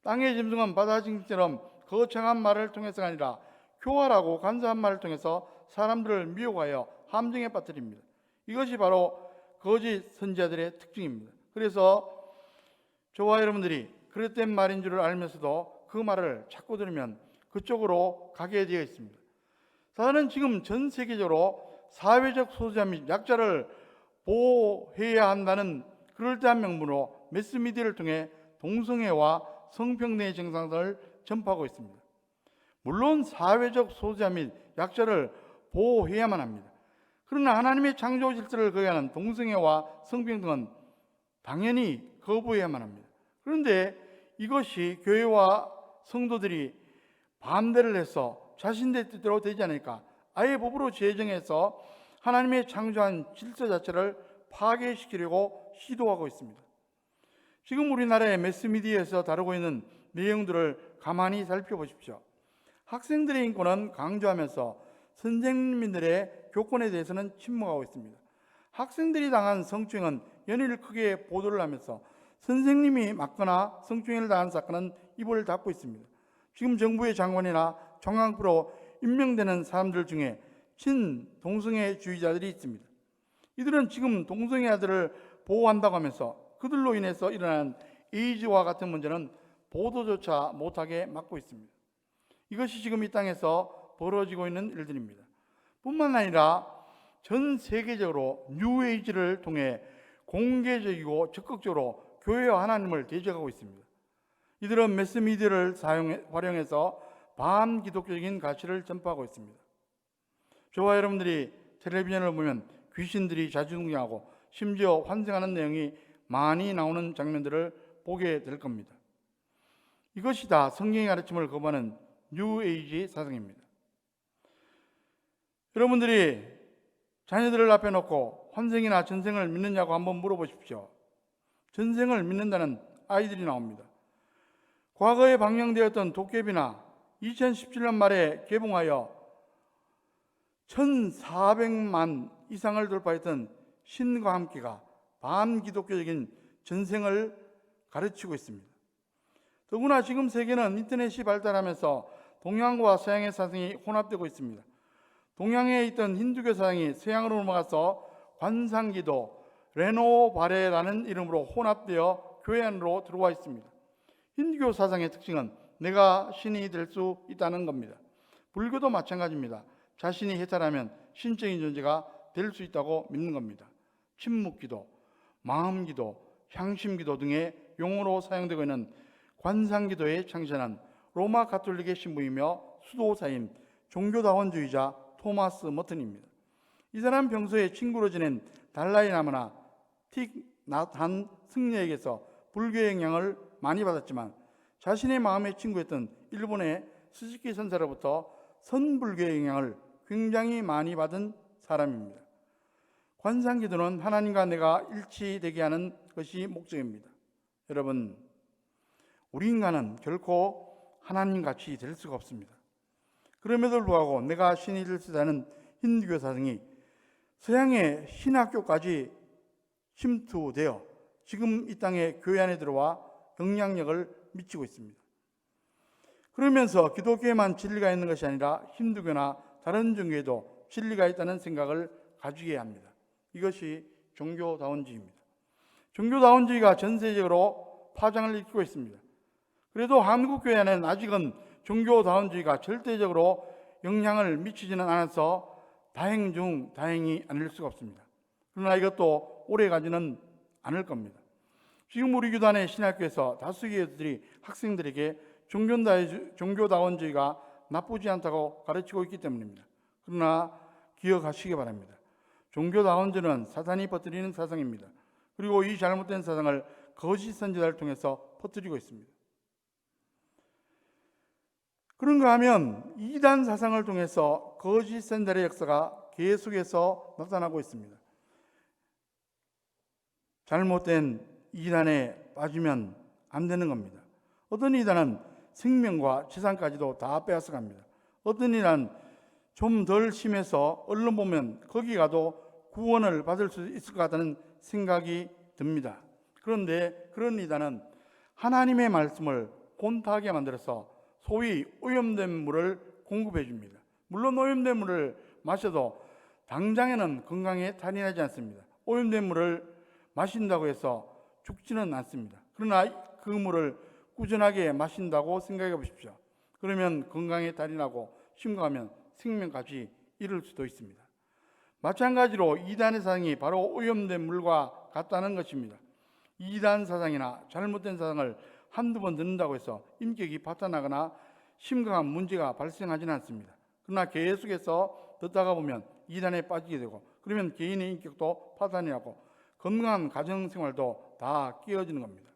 땅의 짐승은 바다 짐승처럼 거창한 말을 통해서가 아니라 교활하고 간사한 말을 통해서 사람들을 미혹하여 함정에 빠뜨립니다. 이것이 바로 거짓 선지자들의 특징입니다. 그래서 저와 여러분들이 그릇된 말인 줄 알면서도 그 말을 자꾸 들으면 그쪽으로 가게 되어 있습니다. 사단은 지금 전 세계적으로 사회적 소수자 및 약자를 보호해야 한다는 그럴듯한 명분으로 매스미디어를 통해 동성애와 성평등의 정상을 전파하고 있습니다. 물론 사회적 소수자 및 약자를 보호해야만 합니다. 그러나 하나님의 창조 질서를 거역하는 동성애와 성평등은 당연히 거부해야만 합니다. 그런데 이것이 교회와 성도들이 반대를 해서 자신들 뜻대로 되지 않으니까 아예 법으로 제정해서 하나님의 창조한 질서 자체를 파괴시키려고 시도하고 있습니다. 지금 우리나라의 매스미디어에서 다루고 있는 내용들을 가만히 살펴보십시오. 학생들의 인권은 강조하면서 선생님들의 교권에 대해서는 침묵하고 있습니다. 학생들이 당한 성추행은 연일 크게 보도를 하면서 선생님이 맞거나 성추행을 당한 사건은 입을 닫고 있습니다. 지금 정부의 장관이나 정황부로 임명되는 사람들 중에 친동성애주의자들이 있습니다. 이들은 지금 동성애자들을 보호한다고 하면서 그들로 인해서 일어난 에이즈와 같은 문제는 보도조차 못하게 막고 있습니다. 이것이 지금 이 땅에서 벌어지고 있는 일들입니다. 뿐만 아니라 전 세계적으로 뉴에이지를 통해 공개적이고 적극적으로 교회와 하나님을 대적하고 있습니다. 이들은 매스미디어를 활용해서 반기독교적인 가치를 전파하고 있습니다. 저와 여러분들이 텔레비전을 보면 귀신들이 자주 등장하고 심지어 환생하는 내용이 많이 나오는 장면들을 보게 될 겁니다. 이것이 다 성경의 가르침을 거부하는 뉴에이지 사상입니다. 여러분들이 자녀들을 앞에 놓고 환생이나 전생을 믿느냐고 한번 물어보십시오. 전생을 믿는다는 아이들이 나옵니다. 과거에 방영되었던 도깨비나 2017년 말에 개봉하여 1400만 이상을 돌파했던 신과 함께가 반기독교적인 전생을 가르치고 있습니다. 더구나 지금 세계는 인터넷이 발달하면서 동양과 서양의 사상이 혼합되고 있습니다. 동양에 있던 힌두교 사상이 서양으로 넘어가서 관상기도, 레노바레라는 이름으로 혼합되어 교회 안으로 들어와 있습니다. 힌두교 사상의 특징은 내가 신이 될 수 있다는 겁니다. 불교도 마찬가지입니다. 자신이 해탈하면 신적인 존재가 될 수 있다고 믿는 겁니다. 침묵기도, 마음기도, 향심기도 등의 용어로 사용되고 있는 관상기도의 창시자는 로마 가톨릭의 신부이며 수도사인 종교다원주의자 토마스 머튼입니다. 이 사람 평소에 친구로 지낸 달라이라마나 틱낫한 승려에게서 불교의 영향을 많이 받았지만 자신의 마음의 친구였던 일본의 스즈키 선사로부터 선불교의 영향을 굉장히 많이 받은 사람입니다. 관상기도는 하나님과 내가 일치되게 하는 것이 목적입니다. 여러분, 우리 인간은 결코 하나님같이 될 수가 없습니다. 그럼에도 불구하고 내가 신이 될 수 있다는 힌두교 사상이 서양의 신학교까지 침투되어 지금 이 땅에 교회 안에 들어와 영향력을 미치고 있습니다. 그러면서 기독교에만 진리가 있는 것이 아니라 힌두교나 다른 종교에도 진리가 있다는 생각을 가지게 합니다. 이것이 종교다원주의입니다. 종교다원주의가 전 세계적으로 파장을 일으키고 있습니다. 그래도 한국 교회 안에는 아직은 종교다원주의가 절대적으로 영향을 미치지는 않아서 다행 중 다행이 아닐 수가 없습니다. 그러나 이것도 오래 가지는 않을 겁니다. 지금 우리 교단의 신학교에서 다수의 교들이 학생들에게 종교다원주의가 나쁘지 않다고 가르치고 있기 때문입니다. 그러나 기억하시기 바랍니다. 종교다원주의는 사탄이 퍼뜨리는 사상입니다. 그리고 이 잘못된 사상을 거짓 선지자를 통해서 퍼뜨리고 있습니다. 그런가 하면 이단 사상을 통해서 거짓 선지자의 역사가 계속해서 나타나고 있습니다. 잘못된 이단에 빠지면 안 되는 겁니다. 어떤 이단은 생명과 재산까지도 다 빼앗아갑니다. 어떤 이단은 좀 덜 심해서 언론 보면 거기 가도 구원을 받을 수 있을 것 같다는 생각이 듭니다. 그런데 그런 이단은 하나님의 말씀을 곤타하게 만들어서 소위 오염된 물을 공급해 줍니다. 물론 오염된 물을 마셔도 당장에는 건강에 탈이 나지 않습니다. 오염된 물을 마신다고 해서 죽지는 않습니다. 그러나 그 물을 꾸준하게 마신다고 생각해 보십시오. 그러면 건강에 탈이 나고 심각하면 생명까지 잃을 수도 있습니다. 마찬가지로 이단의 사상이 바로 오염된 물과 같다는 것입니다. 이단 사상이나 잘못된 사상을 한두 번 듣는다고 해서 인격이 파탄나거나 심각한 문제가 발생하지는 않습니다. 그러나 계속해서 듣다가 보면 이단에 빠지게 되고, 그러면 개인의 인격도 파탄이 나고 건강한 가정생활도 다 깨어지는 겁니다.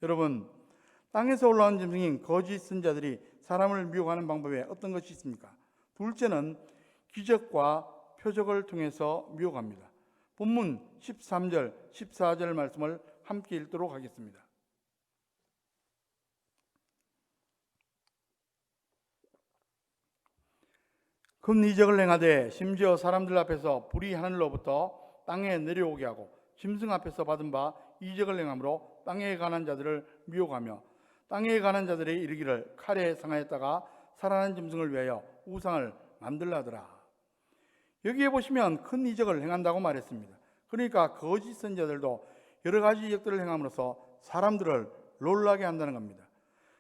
여러분, 땅에서 올라온 짐승인 거짓 선지자들이 사람을 미혹하는 방법에 어떤 것이 있습니까? 둘째는 기적과 표적을 통해서 미혹합니다. 본문 13절, 14절 말씀을 함께 읽도록 하겠습니다. 큰 이적을 행하되 심지어 사람들 앞에서 불이 하늘로부터 땅에 내려오게 하고 짐승 앞에서 받은 바 이적을 행함으로 땅에 관한 자들을 미혹하며 땅에 관한 자들이 이르기를 칼에 상하였다가 살아난 짐승을 위하여 우상을 만들라 하더라. 여기에 보시면 큰 이적을 행한다고 말했습니다. 그러니까 거짓 선지자들도 여러 가지 이적들을 행함으로써 사람들을 놀라게 한다는 겁니다.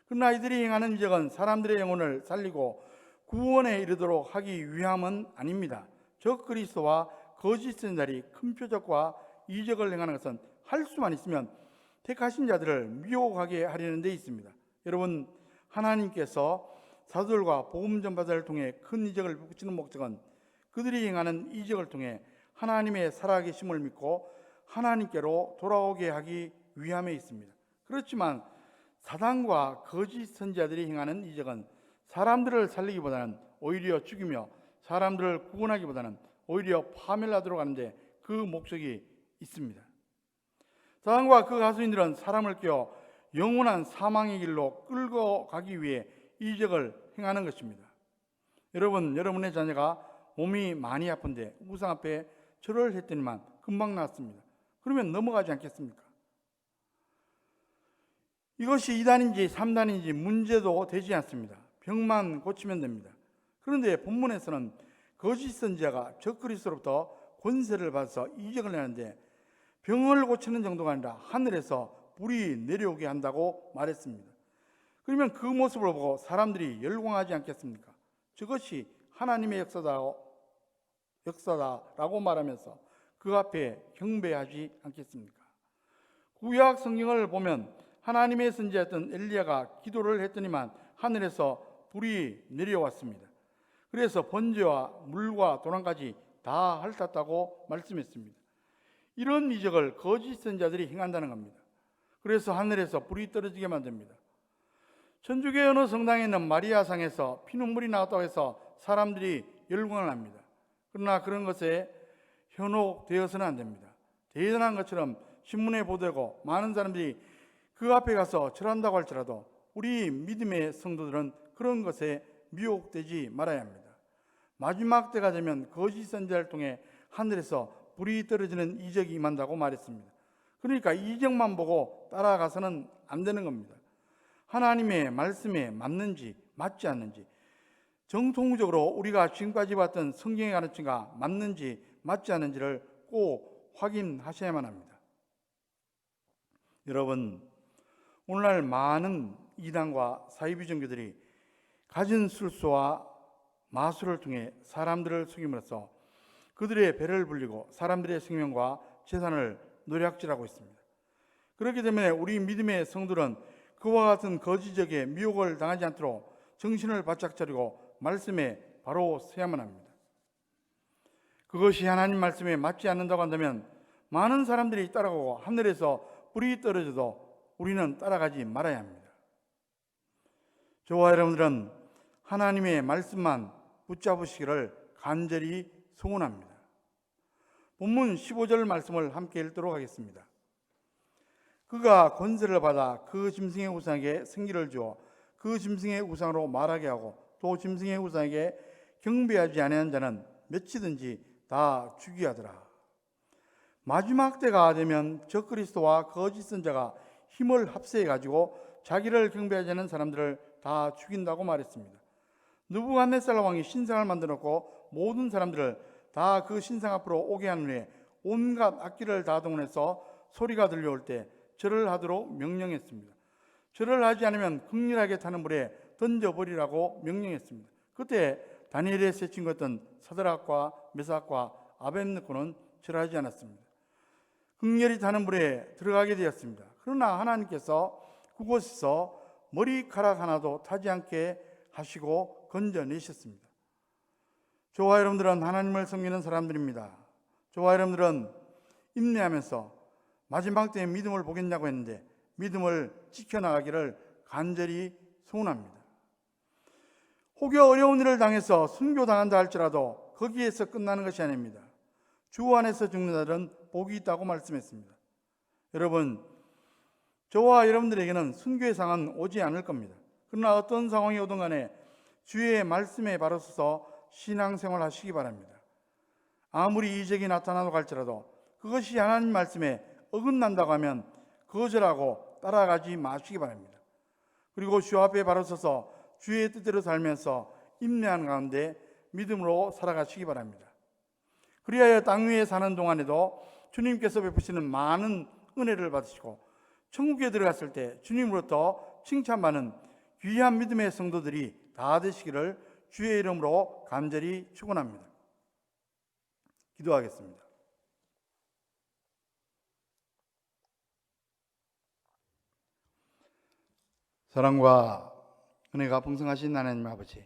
그러나 이들이 행하는 이적은 사람들의 영혼을 살리고 구원에 이르도록 하기 위함은 아닙니다. 적 그리스도와 거짓 선지자들이 큰 표적과 이적을 행하는 것은 할 수만 있으면 택하신 자들을 미혹하게 하려는 데 있습니다. 여러분, 하나님께서 사도들과 복음 전파자를 통해 큰 이적을 베푸시는 목적은 그들이 행하는 이적을 통해 하나님의 살아계심을 믿고 하나님께로 돌아오게 하기 위함에 있습니다. 그렇지만 사단과 거짓 선지자들이 행하는 이적은 사람들을 살리기보다는 오히려 죽이며 사람들을 구원하기보다는 오히려 파멸하도록 하는데 그 목적이 있습니다. 사단과 그 가수인들은 사람을 깨워 영원한 사망의 길로 끌고 가기 위해 이적을 행하는 것입니다. 여러분, 여러분의 자녀가 몸이 많이 아픈데 우상 앞에 절을 했더니만 금방 낫습니다. 그러면 넘어가지 않겠습니까? 이것이 2단인지 3단인지 문제도 되지 않습니다. 병만 고치면 됩니다. 그런데 본문에서는 거짓 선지자가 적그리스도로부터 권세를 받아서 이적을 하는데 병을 고치는 정도가 아니라 하늘에서 불이 내려오게 한다고 말했습니다. 그러면 그 모습을 보고 사람들이 열광하지 않겠습니까? 저것이 하나님의 역사다라고 말하면서 그 앞에 경배하지 않겠습니까? 구약 성경을 보면 하나님의 선지자였던 엘리야가 기도를 했더니만 하늘에서 불이 내려왔습니다. 그래서 번제와 물과 도랑까지 다 핥았다고 말씀했습니다. 이런 이적을 거짓 선지자들이 행한다는 겁니다. 그래서 하늘에서 불이 떨어지게 만듭니다. 천주교 어느 성당에 있는 마리아상에서 피눈물이 나왔다고 해서 사람들이 열광을 합니다. 그러나 그런 것에 현혹되어서는 안 됩니다. 대단한 것처럼 신문에 보도되고 많은 사람들이 그 앞에 가서 절한다고 할지라도 우리 믿음의 성도들은 그런 것에 미혹되지 말아야 합니다. 마지막 때가 되면 거짓 선지자를 통해 하늘에서 불이 떨어지는 이적이 임한다고 말했습니다. 그러니까 이적만 보고 따라가서는 안 되는 겁니다. 하나님의 말씀에 맞는지 맞지 않는지, 정통적으로 우리가 지금까지 봤던 성경의 가르침과 맞는지 맞지 않는지를 꼭 확인하셔야만 합니다. 여러분, 오늘날 많은 이단과 사이비 종교들이 가진 술수와 마술을 통해 사람들을 속임으로써 그들의 배를 불리고 사람들의 생명과 재산을 노략질하고 있습니다. 그렇기 때문에 우리 믿음의 성도는 그와 같은 거짓적에 미혹을 당하지 않도록 정신을 바짝 차리고 말씀에 바로 서야만 합니다. 그것이 하나님 말씀에 맞지 않는다고 한다면 많은 사람들이 따라가고 하늘에서 불이 떨어져도 우리는 따라가지 말아야 합니다. 저와 여러분들은 하나님의 말씀만 붙잡으시기를 간절히 소원합니다. 본문 15절 말씀을 함께 읽도록 하겠습니다. 그가 권세를 받아 그 짐승의 우상에게 생기를 주어 그 짐승의 우상으로 말하게 하고 또 짐승의 우상에게 경배하지 아니한 자는 몇이든지 다 죽게 하더라. 마지막 때가 되면 적그리스도와 거짓 선자가 힘을 합세해 가지고 자기를 경배하지 않는 사람들을 다 죽인다고 말했습니다. 느부갓네살 왕이 신상을 만들어 놓고 모든 사람들을 다 그 신상 앞으로 오게 한 후에 온갖 악기를 다 동원해서 소리가 들려올 때 절을 하도록 명령했습니다. 절을 하지 않으면 극렬하게 타는 불에 던져버리라고 명령했습니다. 그때 다니엘의 세 친구였던 사드락과 메삭과 아벳느고는 절하지 않았습니다. 극렬히 타는 불에 들어가게 되었습니다. 그러나 하나님께서 그곳에서 머리카락 하나도 타지 않게 하시고 건져내셨습니다. 저와 여러분들은 하나님을 섬기는 사람들입니다. 저와 여러분들은 인내하면서 마지막 때에 믿음을 보겠냐고 했는데 믿음을 지켜나가기를 간절히 소원합니다. 혹여 어려운 일을 당해서 순교당한다 할지라도 거기에서 끝나는 것이 아닙니다. 주 안에서 죽는 자들은 복이 있다고 말씀했습니다. 여러분, 저와 여러분들에게는 순교의 상은 오지 않을 겁니다. 그러나 어떤 상황이 오든 간에 주의 말씀에 바로 서서 신앙생활 하시기 바랍니다. 아무리 이적이 나타나도 할지라도 그것이 하나님 말씀에 어긋난다고 하면 거절하고 따라가지 마시기 바랍니다. 그리고 주 앞에 바로 서서 주의 뜻대로 살면서 인내하는 가운데 믿음으로 살아가시기 바랍니다. 그리하여 땅 위에 사는 동안에도 주님께서 베푸시는 많은 은혜를 받으시고 천국에 들어갔을 때 주님으로부터 칭찬받는 귀한 믿음의 성도들이 다 되시기를 주의 이름으로 간절히 축원합니다. 기도하겠습니다. 사랑과 은혜가 풍성하신 하나님 아버지,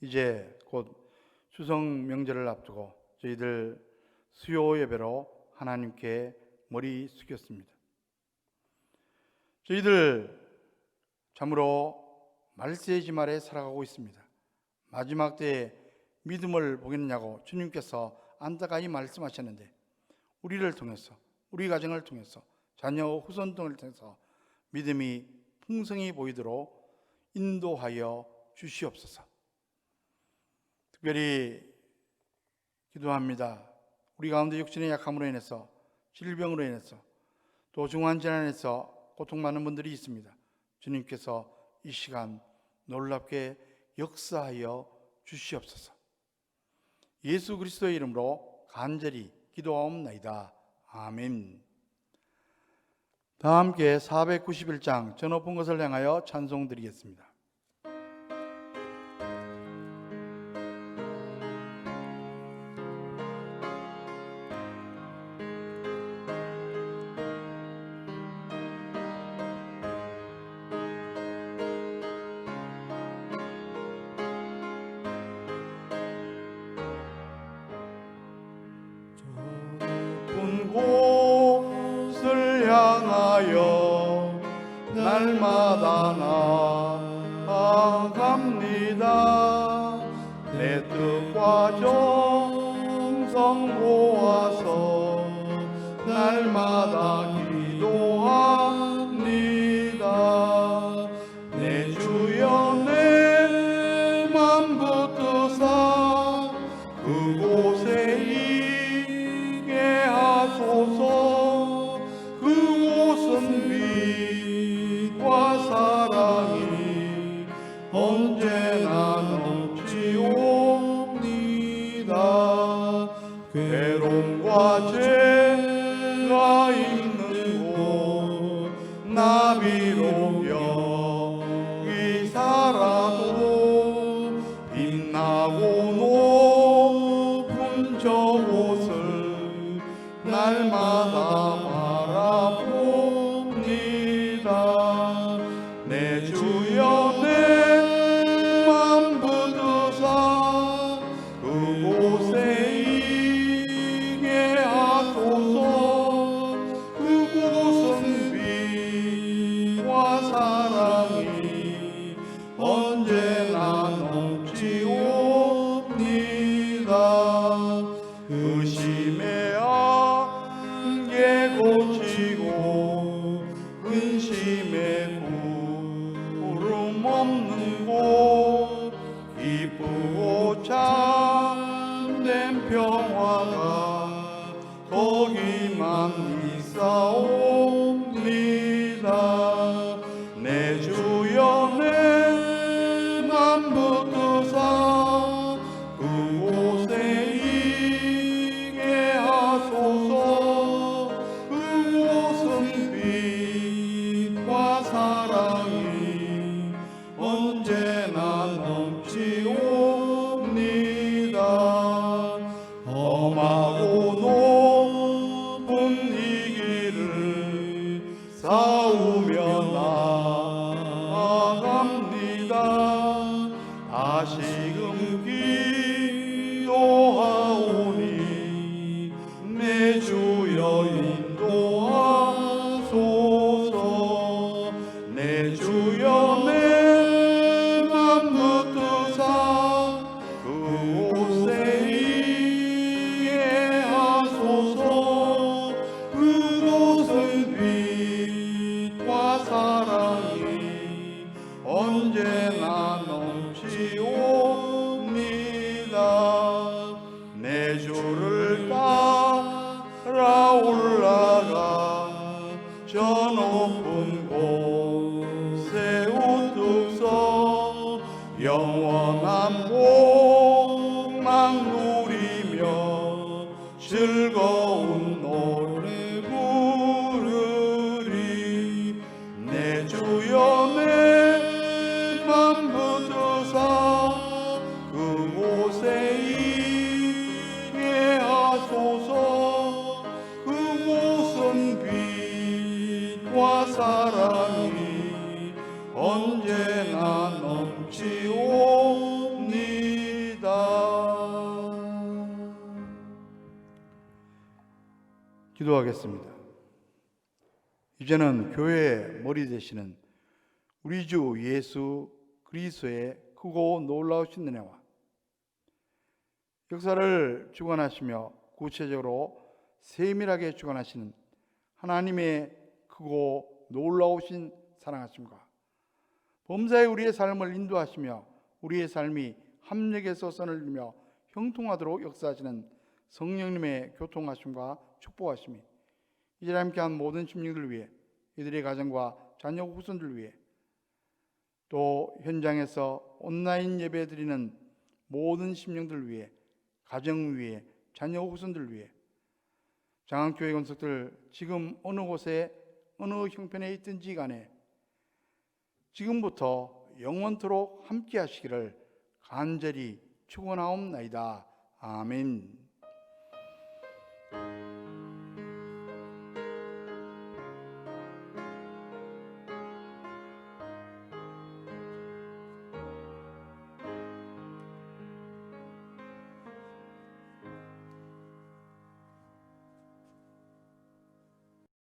이제 곧 추석 명절을 앞두고 저희들 수요 예배로 하나님께 머리 숙였습니다. 저희들 참으로 말세지 말에 살아가고 있습니다. 마지막 때에 믿음을 보겠느냐고 주님께서 안타까이 말씀하셨는데 우리를 통해서, 우리 가정을 통해서, 자녀 후손 등을 통해서 믿음이 풍성히 보이도록 인도하여 주시옵소서. 특별히 기도합니다. 우리 가운데 육신의 약함으로 인해서, 질병으로 인해서, 또 중환질환에서 고통받는 분들이 있습니다. 주님께서 이 시간 놀랍게 역사하여 주시옵소서. 예수 그리스도의 이름으로 간절히 기도하옵나이다. 아멘. 다 함께 491장 저 높은 것을 향하여 찬송 드리겠습니다. 곳을 향하여 날마다 나아갑니다. 내 뜻과 정성 모아서 날마다 기도합니다. 내 주여 내 맘 붙드사 그곳에 그곳은 빛과 사랑이 언제나 넘치옵니다. 괴로움과 죄가 있는 곳 나비로 여기 살아도 빛나고 높은 저곳을 날마다 바라봅니다. 내 주여 내 맘 붙드사 그곳에 있게 하소서. 그곳은 빛과 사랑이 언제나 넘치옵니다. 그리고 참된 평화가 거기만 있사옵니다. 내 주여 내 맘 붙드사 그곳에 있게 하소서. 그곳은 빛과 사랑이 언제나 넘치옵니다. 험하고 높은 이 길을 싸우며 나아갑니다. 다시금 기도하오니 내 주여 인도하소서. 내 주여 내 맘 붙드사 그곳에 있게 하소서. 그곳은 빛과 사랑이 언제나 넘치옵니다. 내 주를 따라 올라가 저 높은 곳에 우뚝서 영원한 복망 누리며 즐거운 노래 부르리. 내 주여 내 맘 붙드사 그곳에 있게 하소서. 그곳은 빛과 사랑이 언제나 넘치옵니다. 기도하겠습니다. 이제는 교회의 머리 되시는 우리 주 예수 그리스도의 크고 놀라우신 은혜와 역사를 주관하시며 구체적으로 세밀하게 주관하시는 하나님의 크고 놀라우신 사랑하심과 범사에 우리의 삶을 인도하시며 우리의 삶이 합력해서 선을 이루며 형통하도록 역사하시는 성령님의 교통하심과 축복하심이 이제 함께한 모든 심령들 위해, 이들의 가정과 자녀 후손들 위해, 또 현장에서 온라인 예배 드리는 모든 심령들 위해, 가정 위해, 자녀 후손들 위해, 장안교회 건석들 지금 어느 곳에 어느 형편에 있든지 간에 지금부터 영원토록 함께 하시기를 간절히 축원하옵나이다. 아멘.